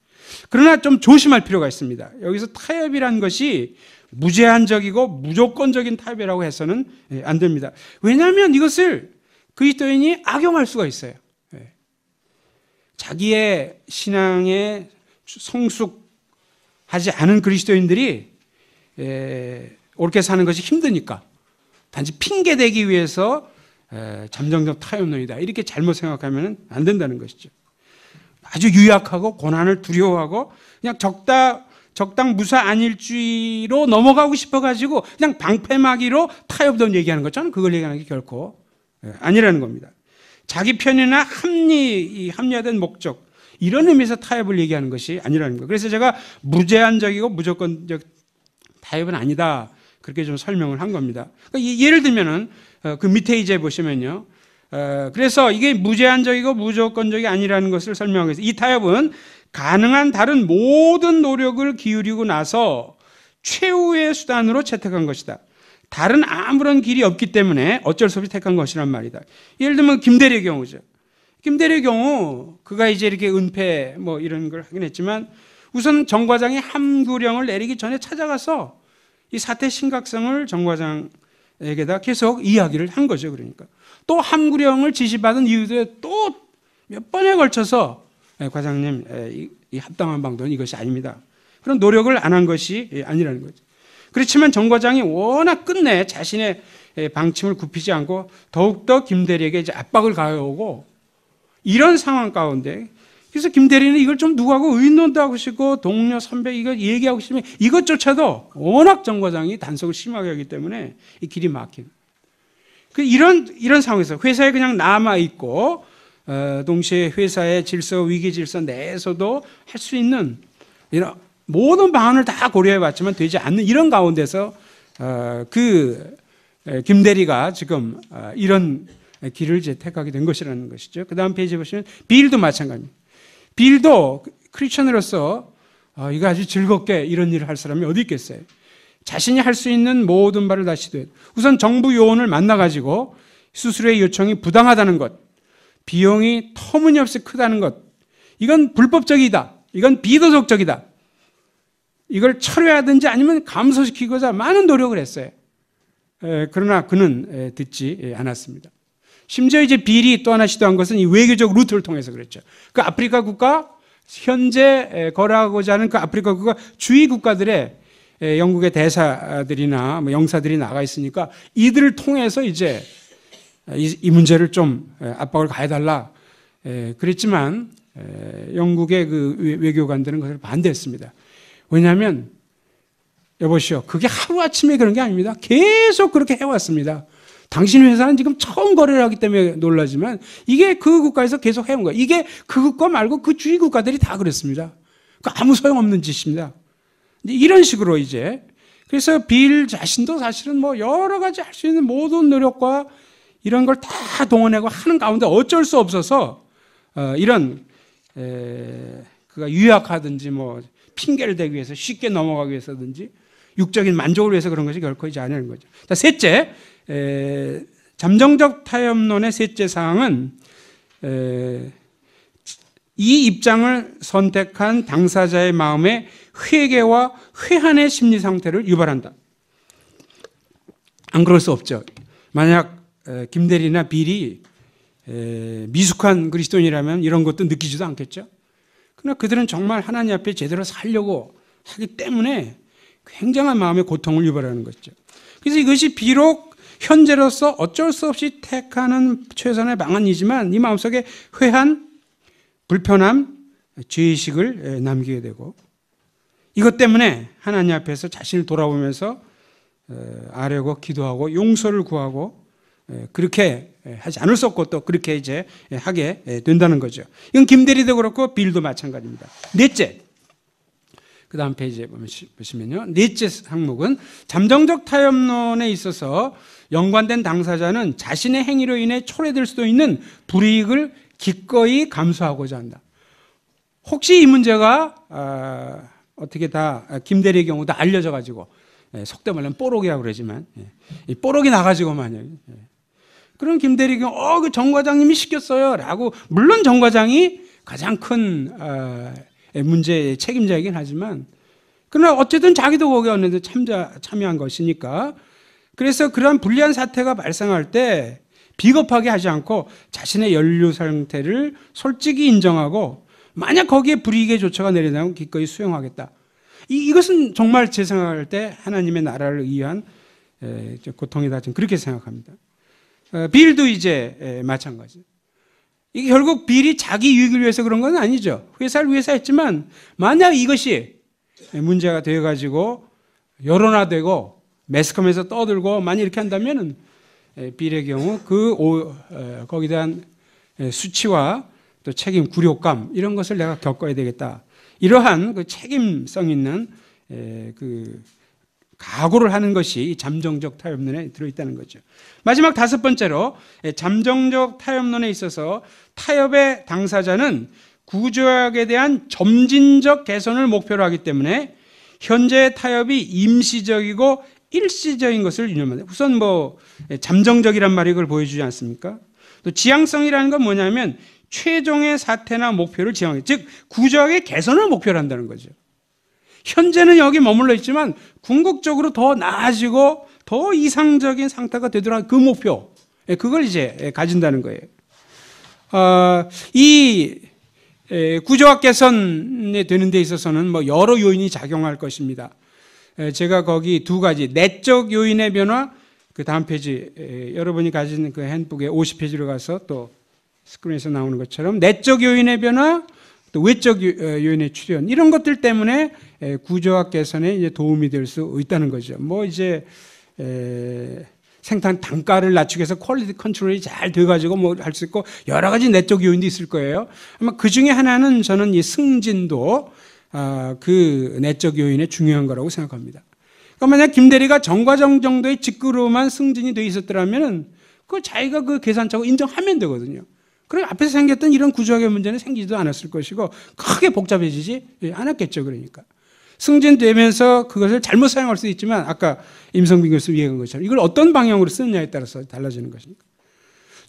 그러나 좀 조심할 필요가 있습니다. 여기서 타협이란 것이 무제한적이고 무조건적인 타협이라고 해서는 안 됩니다. 왜냐하면 이것을 그리스도인이 악용할 수가 있어요. 자기의 신앙에 성숙하지 않은 그리스도인들이 옳게 사는 것이 힘드니까 단지 핑계대기 위해서 잠정적 타협론이다, 이렇게 잘못 생각하면 안 된다는 것이죠. 아주 유약하고 고난을 두려워하고 그냥 적당 무사 안일주의로 넘어가고 싶어가지고 그냥 방패막이로 타협론 얘기하는 것, 저는 그걸 얘기하는 게 결코 아니라는 겁니다. 자기 편이나 합리화된 목적, 이런 의미에서 타협을 얘기하는 것이 아니라는 거예요. 그래서 제가 무제한적이고 무조건적 타협은 아니다, 그렇게 좀 설명을 한 겁니다. 그러니까 예를 들면은 그 밑에 이제 보시면요, 그래서 이게 무제한적이고 무조건적이 아니라는 것을 설명하기 위해서 이 타협은 가능한 다른 모든 노력을 기울이고 나서 최후의 수단으로 채택한 것이다. 다른 아무런 길이 없기 때문에 어쩔 수 없이 택한 것이란 말이다. 예를 들면 김대리의 경우죠. 김대리의 경우 그가 이제 이렇게 은폐 뭐 이런 걸 하긴 했지만 우선 정 과장이 함구령을 내리기 전에 찾아가서 이 사태 심각성을 정 과장에게다 계속 이야기를 한 거죠. 그러니까 또 함구령을 지시받은 이후에 또 몇 번에 걸쳐서 과장님, 이 합당한 방도는 이것이 아닙니다, 그런 노력을 안 한 것이 아니라는 거죠. 그렇지만 정 과장이 워낙 끝내 자신의 방침을 굽히지 않고 더욱더 김 대리에게 이제 압박을 가해오고 이런 상황 가운데, 그래서 김 대리는 이걸 좀 누구하고 의논도 하고 싶고 동료 선배 이거 얘기하고 싶으면 이것조차도 워낙 정 과장이 단속을 심하게 하기 때문에 이 길이 막힌. 이런 상황에서 회사에 그냥 남아 있고 동시에 회사의 질서, 위기 질서 내에서도 할 수 있는 이런 모든 방안을 다 고려해봤지만 되지 않는 이런 가운데서 김 대리가 지금 이런 길을 이제 택하게 된 것이라는 것이죠. 그 다음 페이지에 보시면 빌도 마찬가지입니다. 빌도 크리스천으로서 이거 아주 즐겁게 이런 일을 할 사람이 어디 있겠어요. 자신이 할 수 있는 모든 바를 다 시도해요. 우선 정부 요원을 만나가지고 수수료의 요청이 부당하다는 것, 비용이 터무니없이 크다는 것, 이건 불법적이다, 이건 비도덕적이다, 이걸 철회하든지 아니면 감소시키고자 많은 노력을 했어요. 그러나 그는 듣지 않았습니다. 심지어 이제 빌이 또 하나 시도한 것은 이 외교적 루트를 통해서 그랬죠. 그 아프리카 국가, 현재 거래하고자 하는 그 아프리카 국가 주위 국가들의 영국의 대사들이나 뭐 영사들이 나가 있으니까 이들을 통해서 이제 이 문제를 좀 압박을 가해달라 그랬지만 영국의 그 외교관들은 그것을 반대했습니다. 왜냐하면 여보시오, 그게 하루아침에 그런 게 아닙니다. 계속 그렇게 해왔습니다. 당신 회사는 지금 처음 거래를 하기 때문에 놀라지만 이게 그 국가에서 계속 해온 거예요. 이게 그 국가 말고 그 주위 국가들이 다 그랬습니다. 그 아무 소용없는 짓입니다. 이런 식으로 이제, 그래서 빌 자신도 사실은 뭐 여러 가지 할 수 있는 모든 노력과 이런 걸 다 동원하고 하는 가운데 어쩔 수 없어서 이런 그가 유약하든지 뭐 핑계를 대기 위해서 쉽게 넘어가기 위해서든지 육적인 만족을 위해서 그런 것이 결코 이제 아니라는 거죠. 자, 셋째, 잠정적 타협론의 셋째 사항은 이 입장을 선택한 당사자의 마음에 회개와 회한의 심리 상태를 유발한다. 안 그럴 수 없죠. 만약 김대리나 빌이 미숙한 그리스도인이라면 이런 것도 느끼지도 않겠죠. 그러나 그들은 정말 하나님 앞에 제대로 살려고 하기 때문에 굉장한 마음의 고통을 유발하는 것이죠. 그래서 이것이 비록 현재로서 어쩔 수 없이 택하는 최선의 방안이지만 이 마음속에 회한, 불편함, 죄의식을 남기게 되고 이것 때문에 하나님 앞에서 자신을 돌아보면서 아뢰고 기도하고 용서를 구하고 그렇게 하지 않을 수 없고 또 그렇게 이제 하게 된다는 거죠. 이건 김대리도 그렇고 빌도 마찬가지입니다. 넷째, 그 다음 페이지에 보시면요. 넷째 항목은 잠정적 타협론에 있어서 연관된 당사자는 자신의 행위로 인해 초래될 수도 있는 불이익을 기꺼이 감수하고자 한다. 혹시 이 문제가 어떻게 다 김대리의 경우도 알려져 가지고 속대 말하면 뽀록이라고 그러지만 이 뽀록이 나가지고 만약 그런 김대리 경우 그 정 과장님이 시켰어요 라고 물론 정 과장이 가장 큰 문제의 책임자이긴 하지만 그러나 어쨌든 자기도 거기 어느 참여한 것이니까 그래서 그러한 불리한 사태가 발생할 때 비겁하게 하지 않고 자신의 연루 상태를 솔직히 인정하고 만약 거기에 불이익의 조처가 내려나면 기꺼이 수용하겠다. 이것은 정말 제 생각할 때 하나님의 나라를 위한 고통이다. 저는 그렇게 생각합니다. 빌도 이제 마찬가지. 이게 결국 빌이 자기 유익을 위해서 그런 건 아니죠. 회사를 위해서 했지만 만약 이것이 문제가 되어가지고 여론화되고 매스컴에서 떠들고 만약 이렇게 한다면은 빌의 경우 거기에 대한 수치와 또 책임, 굴욕감 이런 것을 내가 겪어야 되겠다. 이러한 그 책임성 있는 그 각오를 하는 것이 잠정적 타협론에 들어있다는 거죠. 마지막 5번째로 잠정적 타협론에 있어서 타협의 당사자는 구조약에 대한 점진적 개선을 목표로 하기 때문에 현재의 타협이 임시적이고 일시적인 것을 유념합니다. 우선 잠정적이란 말이 그걸 보여주지 않습니까? 또 지향성이라는 건 뭐냐면 최종의 사태나 목표를 지향하기, 즉 구조학의 개선을 목표로 한다는 거죠. 현재는 여기 머물러 있지만 궁극적으로 더 나아지고 더 이상적인 상태가 되도록 그 목표, 그걸 이제 가진다는 거예요. 이 구조학 개선에 되는 데 있어서는 여러 요인이 작용할 것입니다. 제가 거기 2가지 내적 요인의 변화, 그 다음 페이지 여러분이 가진 그 핸북의 50페이지로 가서 또 스크린에서 나오는 것처럼 내적 요인의 변화, 또 외적 요인의 출현 이런 것들 때문에 구조학 개선에 이제 도움이 될 수 있다는 거죠. 이제 생산 단가를 낮추기 위해서 퀄리티 컨트롤이 잘 돼가지고 할 수 있고 여러 가지 내적 요인도 있을 거예요. 아마 그 중에 하나는 저는 이 승진도 그 내적 요인의 중요한 거라고 생각합니다. 그러니까 만약 김대리가 정과정 정도의 직급으로만 승진이 돼 있었더라면 그 자기가 그 계산차고 인정하면 되거든요. 그럼 앞에서 생겼던 이런 구조학의 문제는 생기지도 않았을 것이고 크게 복잡해지지 않았겠죠. 그러니까 승진되면서 그것을 잘못 사용할 수도 있지만 아까 임성빈 교수 얘기한 것처럼 이걸 어떤 방향으로 쓰느냐에 따라서 달라지는 것이니까.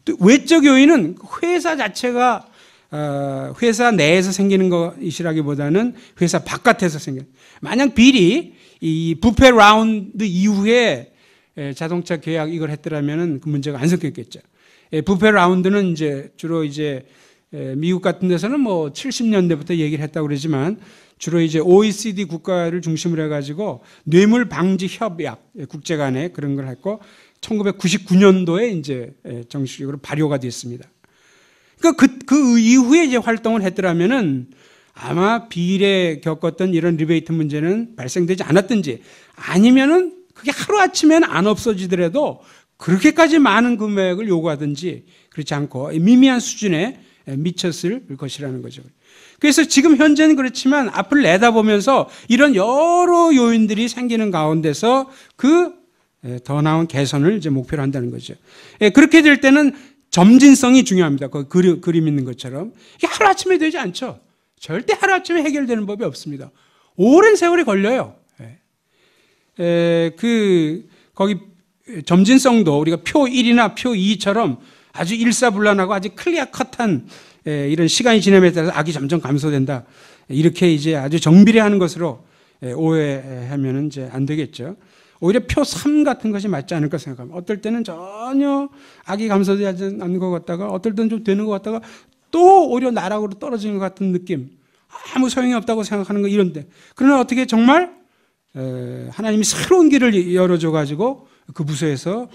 또 외적 요인은 회사 자체가 회사 내에서 생기는 것이라기보다는 회사 바깥에서 생기는. 만약 빌이 이 부패 라운드 이후에 자동차 계약 이걸 했더라면은 그 문제가 안 생겼겠죠. 부패 라운드는 이제 주로 이제 미국 같은 데서는 70년대부터 얘기를 했다고 그러지만 주로 이제 OECD 국가를 중심으로 해가지고 뇌물 방지 협약 국제 간에 그런 걸 했고 1999년도에 이제 정식적으로 발효가 됐습니다. 그러니까 그 이후에 이제 활동을 했더라면은 아마 비일에 겪었던 이런 리베이트 문제는 발생되지 않았든지 아니면은 그게 하루아침에는 안 없어지더라도 그렇게까지 많은 금액을 요구하든지 그렇지 않고 미미한 수준에 미쳤을 것이라는 거죠. 그래서 지금 현재는 그렇지만 앞을 내다보면서 이런 여러 요인들이 생기는 가운데서 더 나은 개선을 이제 목표로 한다는 거죠. 그렇게 될 때는 점진성이 중요합니다. 그 그림 있는 것처럼. 이게 하루아침에 되지 않죠. 절대 하루아침에 해결되는 법이 없습니다. 오랜 세월이 걸려요. 거기 점진성도 우리가 표 1이나 표 2처럼 아주 일사불란하고 아주 클리어 컷한 이런 시간이 지남에 따라서 악이 점점 감소된다. 이렇게 이제 아주 정비례하는 것으로 오해하면 이제 안 되겠죠. 오히려 표 3 같은 것이 맞지 않을까 생각합니다. 어떨 때는 전혀 악이 감소되지 않는 것 같다가 어떨 때는 좀 되는 것 같다가 또 오히려 나락으로 떨어지는 것 같은 느낌. 아무 소용이 없다고 생각하는 거 이런데. 그러나 어떻게 정말 하나님이 새로운 길을 열어줘가지고 그 부서에서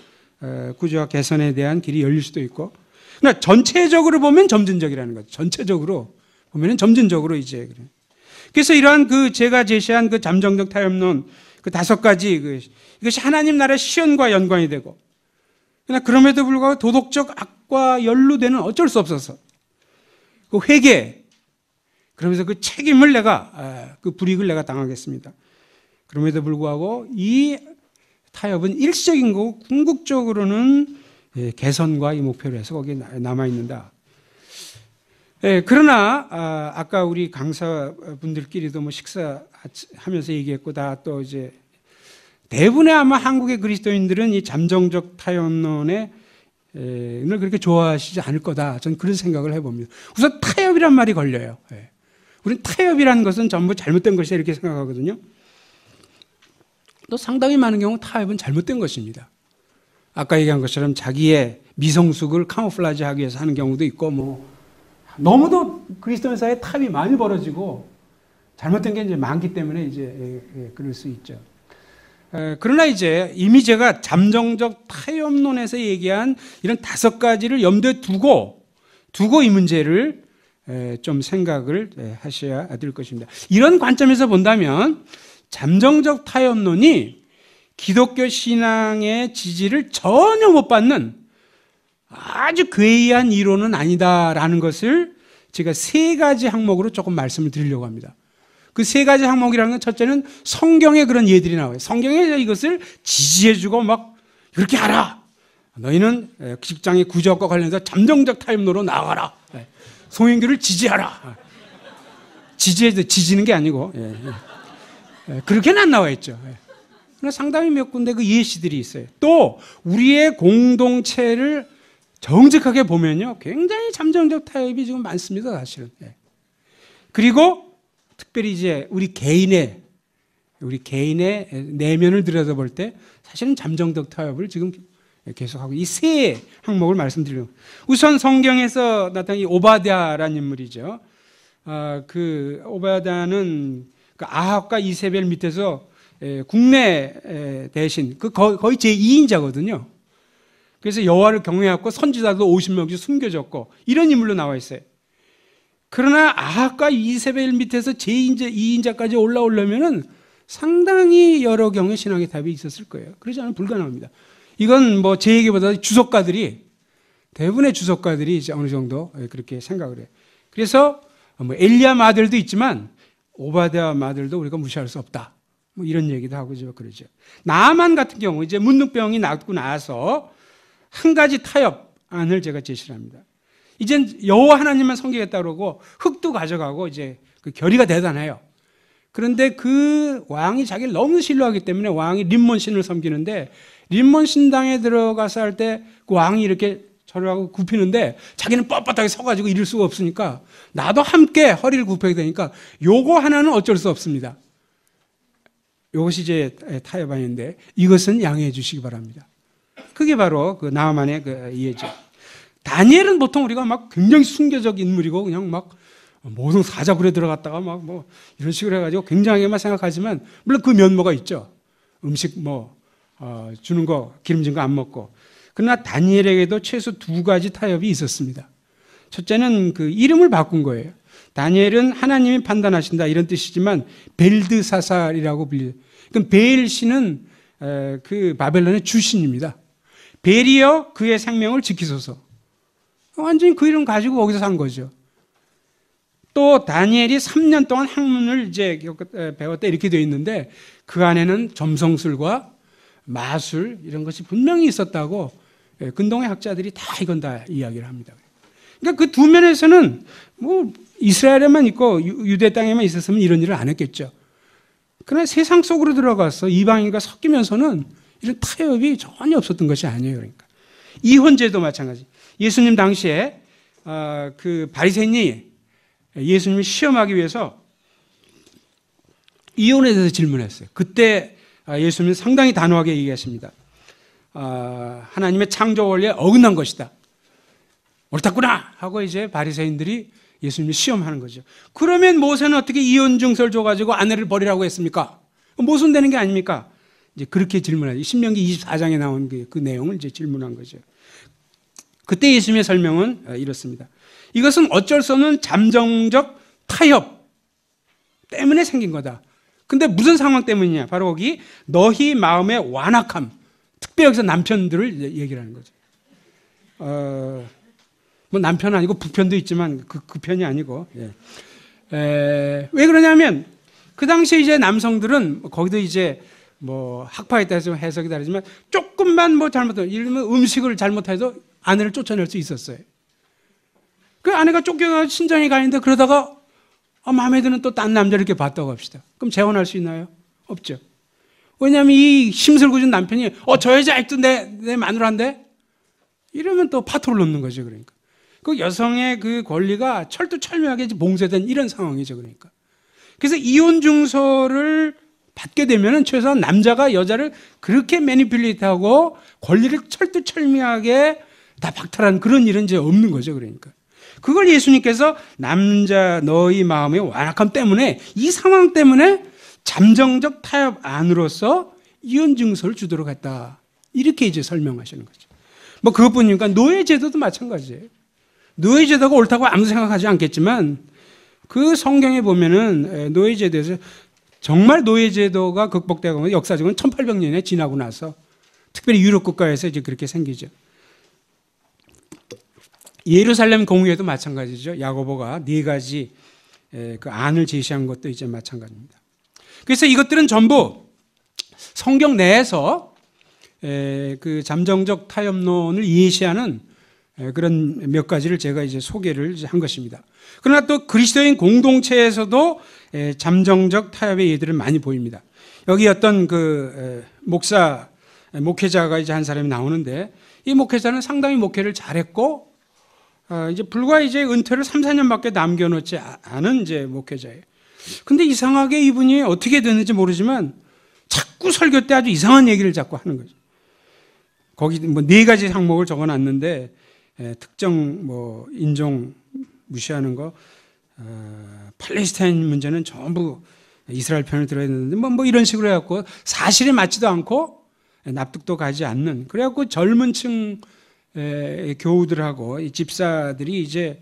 구조와 개선에 대한 길이 열릴 수도 있고. 그러나 전체적으로 보면 점진적이라는 거죠. 전체적으로 보면은 점진적으로 이제 그래. 그래서 이러한 제가 제시한 잠정적 타협론 5가지 이것이 하나님 나라의 시연과 연관이 되고, 그러나 그럼에도 불구하고 도덕적 악과 연루되는 어쩔 수 없어서 그 회개, 그러면서 그 책임을 그 불이익을 내가 당하겠습니다. 그럼에도 불구하고 이 타협은 일시적인 거고 궁극적으로는 개선과 이 목표를 해서 거기에 남아 있는다. 예, 그러나 아까 우리 강사분들끼리도 뭐 식사하면서 얘기했고 다 또 이제 대부분의 아마 한국의 그리스도인들은 이 잠정적 타협론에 를 그렇게 좋아하시지 않을 거다. 저는 그런 생각을 해봅니다. 우선 타협이란 말이 걸려요. 예. 우리는 타협이라는 것은 전부 잘못된 것이다 이렇게 생각하거든요. 또 상당히 많은 경우 타협은 잘못된 것입니다. 아까 얘기한 것처럼 자기의 미성숙을 카모플라지 하기 위해서 하는 경우도 있고 뭐 너무도 그리스도인 사이에 타협이 많이 벌어지고 잘못된 게 이제 많기 때문에 이제 그럴 수 있죠. 그러나 이제 이미 제가 잠정적 타협론에서 얘기한 이런 5가지를 염두에 두고 이 문제를 좀 생각을 하셔야 될 것입니다. 이런 관점에서 본다면 잠정적 타협론이 기독교 신앙의 지지를 전혀 못 받는 아주 괴이한 이론은 아니다라는 것을 제가 3가지 항목으로 조금 말씀을 드리려고 합니다. 그 3가지 항목이라는 건 첫째는 성경에 그런 예들이 나와요. 성경에 이것을 지지해주고 막 이렇게 하라. 너희는 직장의 구조과 관련해서 잠정적 타협론으로 나아가라. 송영교를 지지하라. 지지는 게 아니고 그렇게는 안 나와 있죠. 그러나 상당히 몇 군데 그 예시들이 있어요. 또 우리의 공동체를 정직하게 보면요, 굉장히 잠정적 타협이 지금 많습니다, 사실은. 그리고 특별히 이제 우리 개인의 내면을 들여다볼 때 사실은 잠정적 타협을 지금 계속하고 이 3 항목을 말씀드리려고. 우선 성경에서 나타난 이 오바댜라는 인물이죠. 그 오바댜는 그 아합과 이세벨 밑에서 국내 대신 거의 제2인자거든요. 그래서 여호와를 경외하고 선지자도 50명씩 숨겨졌고 이런 인물로 나와 있어요. 그러나 아합과 이세벨 밑에서 제2인자, 2인자까지 올라오려면은 상당히 여러 경우의 신앙의 답이 있었을 거예요. 그러지 않으면 불가능합니다. 이건 뭐 제 얘기보다 대부분의 주석가들이 이제 어느 정도 그렇게 생각을 해요. 그래서 뭐 엘리야 마들도 있지만 오바댜 마들도 우리가 무시할 수 없다. 뭐 이런 얘기도 하고 그러죠. 나만 같은 경우 이제 문둥병이 낫고 나서 한 가지 타협안을 제가 제시를 합니다. 이젠 여호와 하나님만 섬기겠다 그러고 흙도 가져가고 이제 그 결의가 대단해요. 그런데 그 왕이 자기를 너무 신뢰하기 때문에 왕이 림몬 신을 섬기는데 림몬 신당에 들어가서 할 때 그 왕이 이렇게 절하고 굽히는데 자기는 뻣뻣하게 서가지고 이럴 수가 없으니까 나도 함께 허리를 굽히게 되니까 요거 하나는 어쩔 수 없습니다. 이것이 이제 타협안인데 이것은 양해해 주시기 바랍니다. 그게 바로 그 나만의 그 이해죠. 다니엘은 보통 우리가 막 굉장히 순교적 인물이고 그냥 막 모든 사자굴에 들어갔다가 막 뭐 이런 식으로 해가지고 굉장하게만 생각하지만 물론 그 면모가 있죠. 음식 주는 거 기름진 거 안 먹고. 그러나 다니엘에게도 최소 2가지 타협이 있었습니다. 첫째는 그 이름을 바꾼 거예요. 다니엘은 하나님이 판단하신다 이런 뜻이지만 벨드사살이라고 불려요. 그럼 벨 신은 그 바벨론의 주신입니다. 벨이여 그의 생명을 지키소서. 완전히 그 이름 가지고 거기서 산 거죠. 또 다니엘이 3년 동안 학문을 이제 배웠다 이렇게 되어 있는데 그 안에는 점성술과 마술 이런 것이 분명히 있었다고 근동의 학자들이 다 이건 다 이야기를 합니다. 그러니까 그 2면에서는 뭐 이스라엘에만 있고 유대 땅에만 있었으면 이런 일을 안 했겠죠. 그러나 세상 속으로 들어가서 이방인과 섞이면서는 이런 타협이 전혀 없었던 것이 아니에요. 그러니까 이혼제도 마찬가지. 예수님 당시에 그 바리새인이 예수님을 시험하기 위해서 이혼에 대해서 질문했어요. 그때 예수님은 상당히 단호하게 얘기했습니다. 하나님의 창조 원리에 어긋난 것이다. 옳았구나 하고 이제 바리새인들이 예수님을 시험하는 거죠. 그러면 모세는 어떻게 이혼 증서를 줘가지고 아내를 버리라고 했습니까? 모순되는 게 아닙니까? 이제 그렇게 질문하죠. 신명기 24장에 나온 그 내용을 이제 질문한 거죠. 그때 예수님의 설명은 이렇습니다. 이것은 어쩔 수 없는 잠정적 타협 때문에 생긴 거다. 근데 무슨 상황 때문이냐? 바로 거기 너희 마음의 완악함. 특별히 여기서 남편들을 얘기를 하는 거죠. 뭐 남편 아니고 부편도 있지만 그 편이 아니고. 왜 그러냐면 그 당시에 이제 남성들은 거기도 이제 뭐 학파에 따라서 해석이 다르지만 조금만 뭐 잘못하면 예를 들면 음식을 잘못해도 아내를 쫓아낼 수 있었어요. 그 아내가 쫓겨가 친정에 가 있는데 그러다가 마음에 드는 또 딴 남자를 이렇게 봤다고 합시다. 그럼 재혼할 수 있나요? 없죠. 왜냐하면 이 심술궂은 남편이 저 여자 아직도 내 마누라인데? 이러면 또 파토를 놓는 거죠. 그러니까 그 여성의 그 권리가 철두철미하게 봉쇄된 이런 상황이죠. 그러니까 그래서 이혼 증서를 받게 되면은 최소한 남자가 여자를 그렇게 매니플레이트하고 권리를 철두철미하게 다 박탈한 그런 일은 이제 없는 거죠. 그러니까 그걸 예수님께서 남자 너희 마음의 완악함 때문에 이 상황 때문에 잠정적 타협 안으로서 이혼 증서를 주도록 했다. 이렇게 이제 설명하시는 거죠. 뭐 그것뿐이니까 노예제도도 마찬가지예요. 노예제도가 옳다고 아무 생각하지 않겠지만 그 성경에 보면은 노예제도에서 정말 노예제도가 극복되고 역사적으로 1800년에 지나고 나서 특별히 유럽 국가에서 이제 그렇게 생기죠. 예루살렘 공의회도 마찬가지죠. 야고보가 4가지 그 안을 제시한 것도 이제 마찬가지입니다. 그래서 이것들은 전부 성경 내에서 그 잠정적 타협론을 예시하는 그런 몇 가지를 제가 이제 소개를 한 것입니다. 그러나 또 그리스도인 공동체에서도 잠정적 타협의 예들은 많이 보입니다. 여기 어떤 그 목회자가 이제 한 사람이 나오는데 이 목회자는 상당히 목회를 잘했고 이제 불과 이제 은퇴를 3, 4년밖에 남겨놓지 않은 이제 목회자예요. 근데 이상하게 이분이 어떻게 됐는지 모르지만 자꾸 설교 때 아주 이상한 얘기를 자꾸 하는 거죠. 거기 뭐 4가지 항목을 적어놨는데 특정 뭐 인종 무시하는 거, 팔레스타인 문제는 전부 이스라엘 편을 들어야 되는데 뭐 이런 식으로 해갖고 사실에 맞지도 않고 납득도 가지 않는 그래갖고 젊은 층 교우들하고 이 집사들이 이제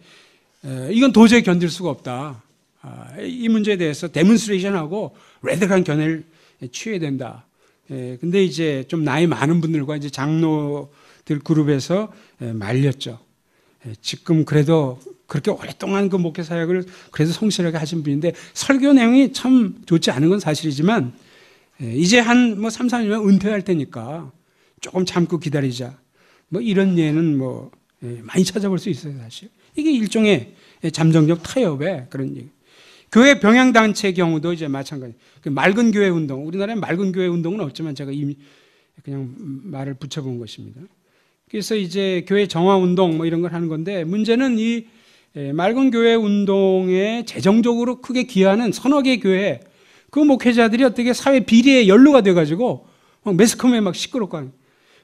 이건 도저히 견딜 수가 없다. 이 문제에 대해서 데몬스트레이션하고 레드한 견해를 취해야 된다. 근데 이제 좀 나이 많은 분들과 이제 장로들 그룹에서 말렸죠. 지금 그래도 그렇게 오랫동안 그 목회 사역을 그래도 성실하게 하신 분인데 설교 내용이 참 좋지 않은 건 사실이지만 이제 한 뭐 3, 4년이면 은퇴할 테니까 조금 참고 기다리자. 뭐 이런 예는 뭐 많이 찾아볼 수 있어요, 사실. 이게 일종의 잠정적 타협의 그런 얘기. 교회 병양단체 경우도 이제 마찬가지. 그 맑은 교회 운동, 우리나라에 맑은 교회 운동은 없지만 제가 이미 그냥 말을 붙여본 것입니다. 그래서 이제 교회 정화 운동 뭐 이런 걸 하는 건데 문제는 이 맑은 교회 운동에 재정적으로 크게 기여하는 서너 개 교회 그 목회자들이 어떻게 사회 비리에 연루가 돼가지고 막 매스컴에 막 시끄럽고 하는.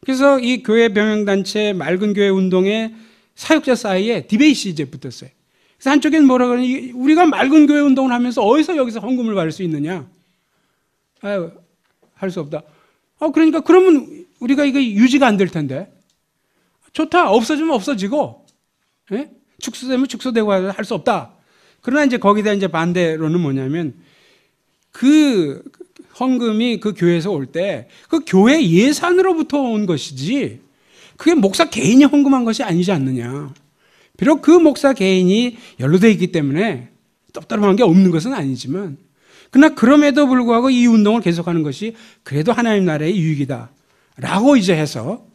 그래서 이 교회 병영단체 맑은 교회 운동의 사역자 사이에 디베이트 이제 붙었어요. 그래서 한쪽에는 뭐라 그러니 우리가 맑은 교회 운동을 하면서 어디서 여기서 헌금을 받을 수 있느냐? 할 수 없다. 그러니까 그러면 우리가 이게 유지가 안 될 텐데. 좋다. 없어지면 없어지고, 축소되면 축소되고 할 수 없다. 그러나 이제 거기다 이제 반대로는 뭐냐면 그 헌금이 그 교회에서 올 때 그 교회 예산으로부터 온 것이지 그게 목사 개인이 헌금한 것이 아니지 않느냐. 비록 그 목사 개인이 연루되어 있기 때문에 떡다름한 게 없는 것은 아니지만 그러나 그럼에도 불구하고 이 운동을 계속하는 것이 그래도 하나님 나라의 유익이다 라고 이제 해서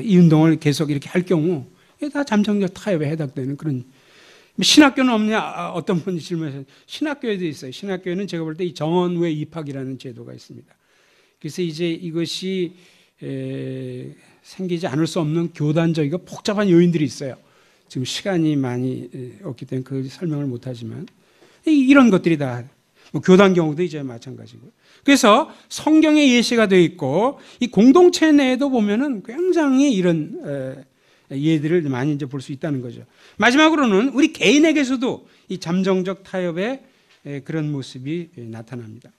이 운동을 계속 이렇게 할 경우 이게 다 잠정적 타협에 해당되는 그런. 신학교는 없냐? 어떤 분이 질문하셨어요. 신학교에도 있어요. 신학교에는 제가 볼 때 이 정원외 입학이라는 제도가 있습니다. 그래서 이제 이것이 생기지 않을 수 없는 교단적이고 복잡한 요인들이 있어요. 지금 시간이 많이 없기 때문에 그 설명을 못하지만 이런 것들이 다 뭐 교단 경우도 이제 마찬가지고. 그래서 성경에 예시가 되어 있고 이 공동체 내에도 보면은 굉장히 이런 예들을 많이 이제 볼 수 있다는 거죠. 마지막으로는 우리 개인에게서도 이 잠정적 타협의 그런 모습이 나타납니다.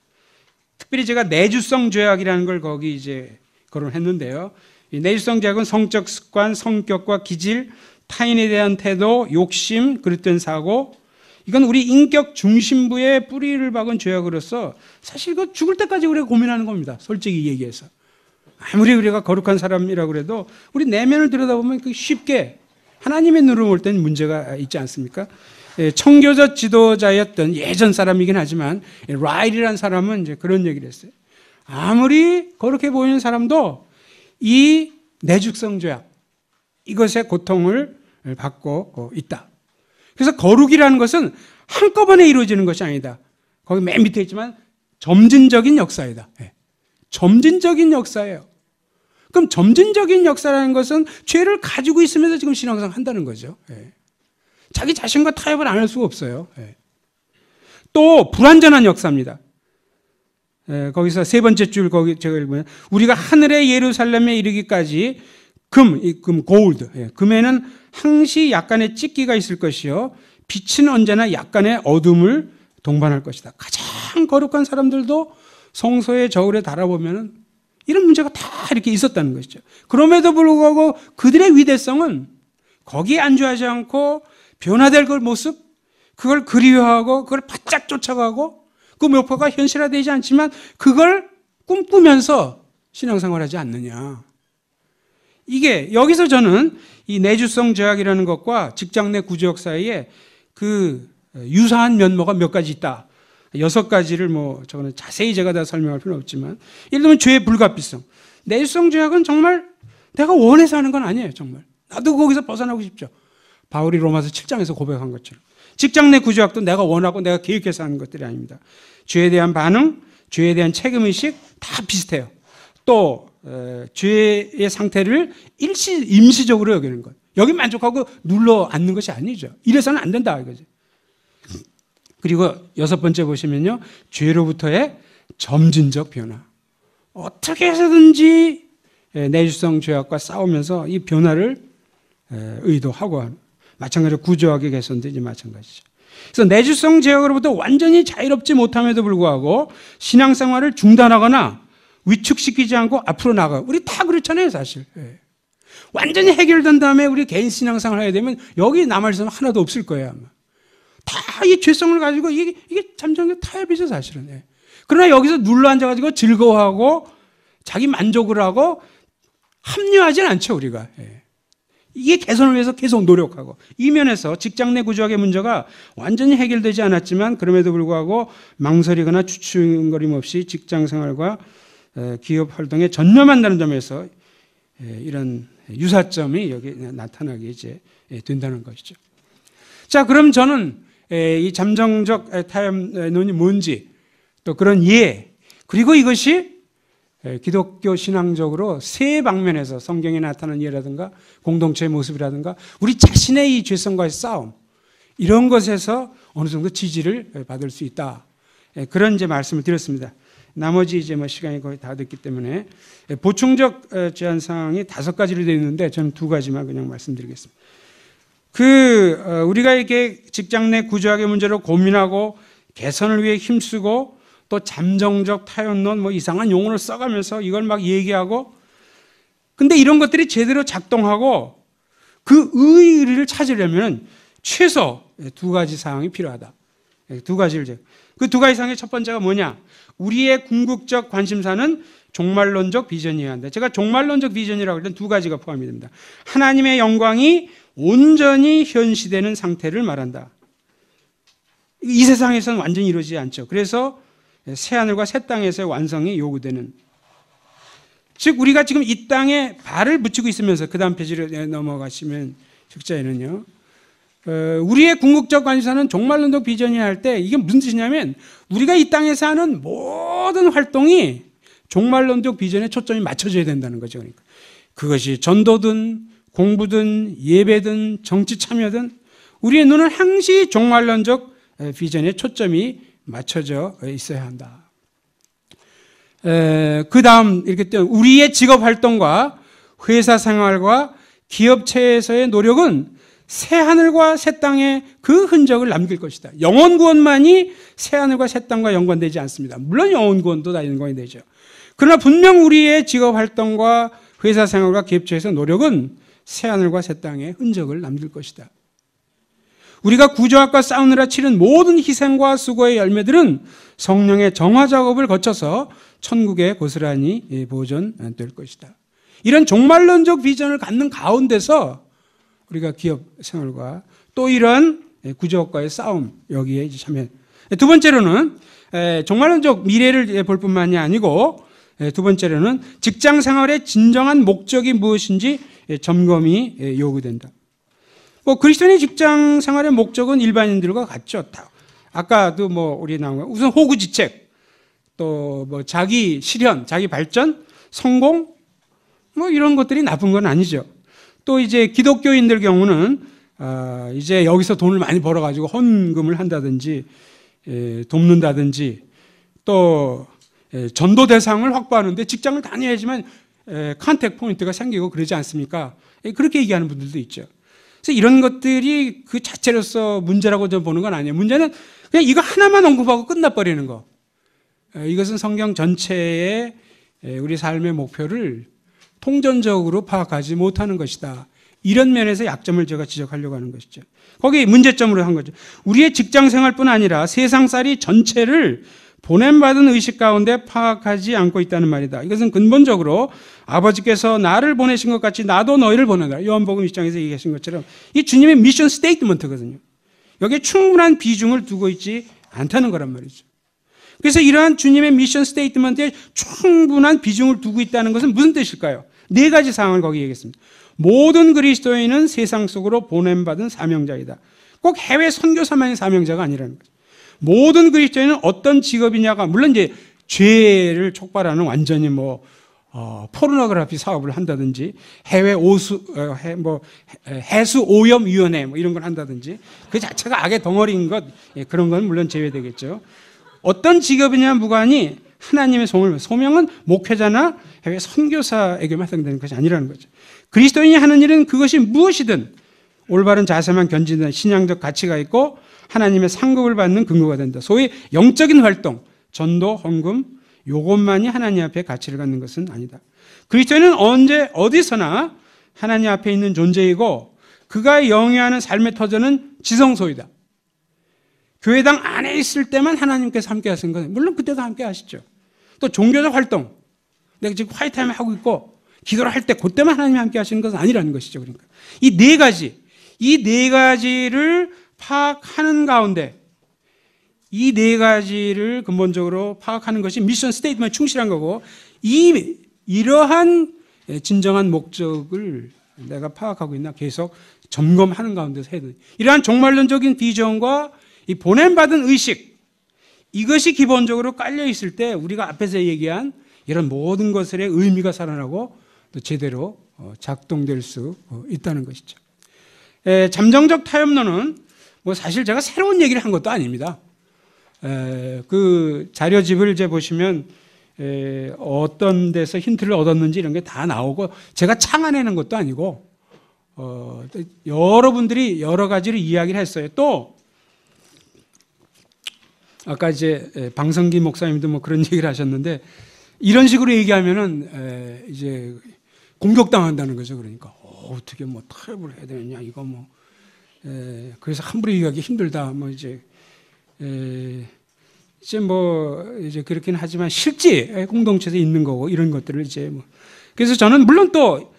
특별히 제가 내주성 죄악이라는 걸 거기 이제 거론했는데요. 이 내주성 죄악은 성적 습관, 성격과 기질, 타인에 대한 태도, 욕심, 그릇된 사고, 이건 우리 인격 중심부에 뿌리를 박은 죄악으로서 사실 그 죽을 때까지 우리가 고민하는 겁니다. 솔직히 얘기해서. 아무리 우리가 거룩한 사람이라고 해도 우리 내면을 들여다보면 쉽게 하나님의 눈으로 볼 때는 문제가 있지 않습니까? 청교적 지도자였던 예전 사람이긴 하지만 라일이라는 사람은 이제 그런 얘기를 했어요. 아무리 거룩해 보이는 사람도 이 내죽성 죄악 이것의 고통을 받고 있다. 그래서 거룩이라는 것은 한꺼번에 이루어지는 것이 아니다. 거기 맨 밑에 있지만 점진적인 역사이다. 예. 점진적인 역사예요. 그럼 점진적인 역사라는 것은 죄를 가지고 있으면서 지금 신앙생활 한다는 거죠. 예. 자기 자신과 타협을 안 할 수가 없어요. 예. 또 불완전한 역사입니다. 예, 거기서 세 번째 줄 거기 제가 읽으면 우리가 하늘의 예루살렘에 이르기까지 금, 골드. 예, 금에는 항시 약간의 찢기가 있을 것이요 빛은 언제나 약간의 어둠을 동반할 것이다. 가장 거룩한 사람들도 성소의 저울에 달아보면 이런 문제가 다 이렇게 있었다는 것이죠. 그럼에도 불구하고 그들의 위대성은 거기에 안주하지 않고 변화될 그 모습, 그걸 그리워하고 그걸 바짝 쫓아가고 그 목표가 현실화되지 않지만 그걸 꿈꾸면서 신앙생활하지 않느냐. 이게 여기서 저는 이 내주성 죄악이라는 것과 직장 내 구조역 사이에 그 유사한 면모가 몇 가지 있다. 6가지를 저거는 자세히 제가 다 설명할 필요는 없지만 예를 들면 죄의 불가피성. 내주성 죄악은 정말 내가 원해서 하는 건 아니에요. 정말 나도 거기서 벗어나고 싶죠. 바울이 로마서 7장에서 고백한 것처럼 직장 내 구조약도 내가 원하고 내가 계획해서 하는 것들이 아닙니다. 죄에 대한 반응, 죄에 대한 책임의식 다 비슷해요. 또 죄의 상태를 임시적으로 여기는 것. 여기 만족하고 눌러 앉는 것이 아니죠. 이래서는 안 된다 이거죠. 그리고 6번째 보시면요. 죄로부터의 점진적 변화. 어떻게 해서든지 내주성 죄악과 싸우면서 이 변화를 의도하고 하는. 마찬가지로 구조학의 개선도 이제 마찬가지죠. 그래서 내주성 죄악으로부터 완전히 자유롭지 못함에도 불구하고 신앙생활을 중단하거나 위축시키지 않고 앞으로 나가. 우리 다 그렇잖아요, 사실. 완전히 해결된 다음에 우리 개인 신앙생활을 하게 되면 여기 남을 사람 하나도 없을 거예요, 아마. 다 이 죄성을 가지고 이게 잠정의 타협이죠, 사실은. 그러나 여기서 눌러 앉아가지고 즐거워하고 자기 만족을 하고 합리화하지는 않죠, 우리가. 이게 개선을 위해서 계속 노력하고 이 면에서 직장 내 구조학의 문제가 완전히 해결되지 않았지만 그럼에도 불구하고 망설이거나 주춤거림 없이 직장 생활과 기업 활동에 전념한다는 점에서 이런 유사점이 여기 나타나게 이제 된다는 것이죠. 자, 그럼 저는 이 잠정적 타협론이 뭔지 또 그런 이해 그리고 이것이 기독교 신앙적으로 세 방면에서 성경에 나타나는 예라든가 공동체의 모습이라든가 우리 자신의 이 죄성과의 싸움 이런 것에서 어느 정도 지지를 받을 수 있다. 그런 이제 말씀을 드렸습니다. 나머지 이제 시간이 거의 다 됐기 때문에 보충적 제한 사항이 5가지로 되어 있는데 저는 2가지만 그냥 말씀드리겠습니다. 우리가 이렇게 직장 내 구조학의 문제로 고민하고 개선을 위해 힘쓰고 또 잠정적 타협론 이상한 용어를 써가면서 이걸 막 얘기하고 근데 이런 것들이 제대로 작동하고 그 의의를 찾으려면 최소 2가지 사항이 필요하다. 2가지를 그 2가지 사항의 첫 번째가 뭐냐? 우리의 궁극적 관심사는 종말론적 비전이어야 한다. 제가 종말론적 비전이라고 할 땐 2가지가 포함이 됩니다. 하나님의 영광이 온전히 현시되는 상태를 말한다. 이 세상에서는 완전히 이루어지지 않죠. 그래서 새하늘과 새 땅에서의 완성이 요구되는 즉 우리가 지금 이 땅에 발을 붙이고 있으면서 그 다음 페이지로 넘어가시면 적자에는요 우리의 궁극적 관심사는 종말론적 비전이야 할 때 이게 무슨 뜻이냐면 우리가 이 땅에서 하는 모든 활동이 종말론적 비전에 초점이 맞춰져야 된다는 거죠. 그러니까 그것이 전도든 공부든 예배든 정치 참여든 우리의 눈은 항시 종말론적 비전에 초점이 맞춰져 있어야 한다. 그 다음 이렇게 우리의 직업 활동과 회사 생활과 기업체에서의 노력은 새하늘과 새 땅에 그 흔적을 남길 것이다. 영혼 구원만이 새하늘과 새 땅과 연관되지 않습니다. 물론 영혼 구원도 다 연관이 되죠. 그러나 분명 우리의 직업 활동과 회사 생활과 기업체에서 노력은 새하늘과 새 땅에 흔적을 남길 것이다. 우리가 구조학과 싸우느라 치른 모든 희생과 수고의 열매들은 성령의 정화 작업을 거쳐서 천국에 고스란히 보존될 것이다. 이런 종말론적 비전을 갖는 가운데서 우리가 기업 생활과 또 이런 구조학과의 싸움 여기에 이제 참여. 2번째로는 종말론적 미래를 볼 뿐만이 아니고 2번째로는 직장 생활의 진정한 목적이 무엇인지 점검이 요구된다. 뭐 그리스도인의 직장 생활의 목적은 일반인들과 같죠. 아까도 뭐 우리 나온 거 우선 호구지책, 또 뭐 자기 실현, 자기 발전, 성공, 뭐 이런 것들이 나쁜 건 아니죠. 또 이제 기독교인들 경우는 이제 여기서 돈을 많이 벌어가지고 헌금을 한다든지 돕는다든지 또 전도 대상을 확보하는데 직장을 다녀야지만 컨택 포인트가 생기고 그러지 않습니까? 그렇게 얘기하는 분들도 있죠. 그래서 이런 것들이 그 자체로서 문제라고 좀 보는 건 아니에요. 문제는 그냥 이거 하나만 언급하고 끝나버리는 거. 이것은 성경 전체의 우리 삶의 목표를 통전적으로 파악하지 못하는 것이다. 이런 면에서 약점을 제가 지적하려고 하는 것이죠. 거기 문제점으로 한 거죠. 우리의 직장 생활뿐 아니라 세상살이 전체를 보냄받은 의식 가운데 파악하지 않고 있다는 말이다. 이것은 근본적으로 아버지께서 나를 보내신 것 같이 나도 너희를 보낸다. 요한복음 1장에서 얘기하신 것처럼 이 주님의 미션 스테이트먼트거든요. 여기에 충분한 비중을 두고 있지 않다는 거란 말이죠. 그래서 이러한 주님의 미션 스테이트먼트에 충분한 비중을 두고 있다는 것은 무슨 뜻일까요? 네 가지 사항을 거기 얘기했습니다. 모든 그리스도인은 세상 속으로 보냄받은 사명자이다. 꼭 해외 선교사만이 사명자가 아니라는 거죠. 모든 그리스도인은 어떤 직업이냐가 물론 이제 죄를 촉발하는 완전히 포르노그래피 사업을 한다든지 해외 해수 오염 위원회 이런 걸 한다든지 그 자체가 악의 덩어리인 것 그런 건 물론 제외되겠죠. 어떤 직업이냐 무관히 하나님의 소명은 목회자나 해외 선교사에게만 해당되는 것이 아니라는 거죠. 그리스도인이 하는 일은 그것이 무엇이든 올바른 자세만 견지는 신앙적 가치가 있고 하나님의 상급을 받는 근거가 된다. 소위 영적인 활동, 전도, 헌금 이것만이 하나님 앞에 가치를 갖는 것은 아니다. 그리스도인은 언제 어디서나 하나님 앞에 있는 존재이고 그가 영위하는 삶의 터전은 지성소이다. 교회당 안에 있을 때만 하나님께서 함께 하신 건 물론 그때도 함께 하시죠. 또 종교적 활동, 내가 지금 화이트타임 하고 있고 기도를 할 때 그때만 하나님이 함께 하시는 것은 아니라는 것이죠. 그러니까 이 네 가지를 파악하는 가운데 이 네 가지를 근본적으로 파악하는 것이 미션 스테이트먼트에 충실한 거고 이러한 진정한 목적을 내가 파악하고 있나 계속 점검하는 가운데서 해야 돼. 이러한 종말론적인 비전과 이 보냄받은 의식 이것이 기본적으로 깔려 있을 때 우리가 앞에서 얘기한 이런 모든 것들의 의미가 살아나고 또 제대로 작동될 수 있다는 것이죠. 잠정적 타협론은 사실 제가 새로운 얘기를 한 것도 아닙니다. 그 자료집을 이제 보시면 어떤 데서 힌트를 얻었는지 이런 게 다 나오고 제가 창안해낸 것도 아니고 여러분들이 여러 가지를 이야기를 했어요. 또 아까 이제 방성기 목사님도 그런 얘기를 하셨는데 이런 식으로 얘기하면은 이제 공격당한다는 거죠. 그러니까 어떻게 타협을 해야 되느냐 이거 그래서 함부로 얘기하기 힘들다. 이제 그렇긴 하지만 실제 공동체에서 있는 거고 이런 것들을 그래서 저는 물론 또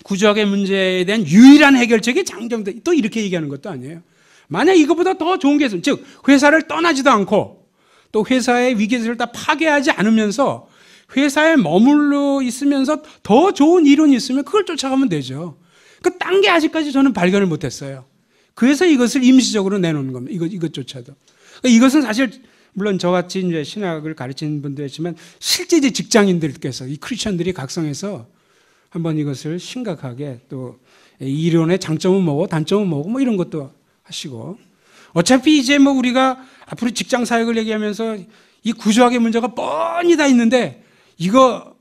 구조학의 문제에 대한 유일한 해결책이 장점도 또 이렇게 얘기하는 것도 아니에요. 만약 이것보다 더 좋은 게 있으면 즉 회사를 떠나지도 않고 또 회사의 위기들을 다 파괴하지 않으면서 회사에 머물러 있으면서 더 좋은 이론이 있으면 그걸 쫓아가면 되죠. 딴 게 아직까지 저는 발견을 못했어요. 그래서 이것을 임시적으로 내놓는 겁니다. 이것조차도. 이것은 사실 물론 저같이 이제 신학을 가르치는 분도 있지만 실제 이제 직장인들께서 이 크리스천들이 각성해서 한번 이것을 심각하게 또 이론의 장점은 뭐고 단점은 뭐고 이런 것도 하시고 어차피 이제 우리가 앞으로 직장 사역을 얘기하면서 이 구조학의 문제가 뻔히 다 있는데 이거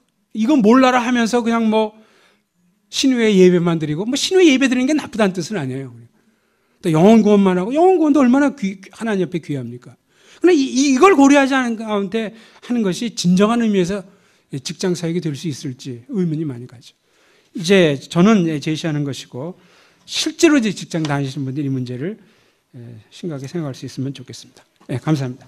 몰라라 하면서 그냥 신유회 예배만 드리고 신유회 예배 드리는 게 나쁘다는 뜻은 아니에요. 또 영혼 구원만 하고 영혼 구원도 얼마나 하나님 옆에 귀합니까? 그런데 이걸 고려하지 않은 가운데 하는 것이 진정한 의미에서 직장 사역이 될 수 있을지 의문이 많이 가죠. 이제 저는 제시하는 것이고 실제로 이제 직장 다니시는 분들이 이 문제를 심각하게 생각할 수 있으면 좋겠습니다. 감사합니다.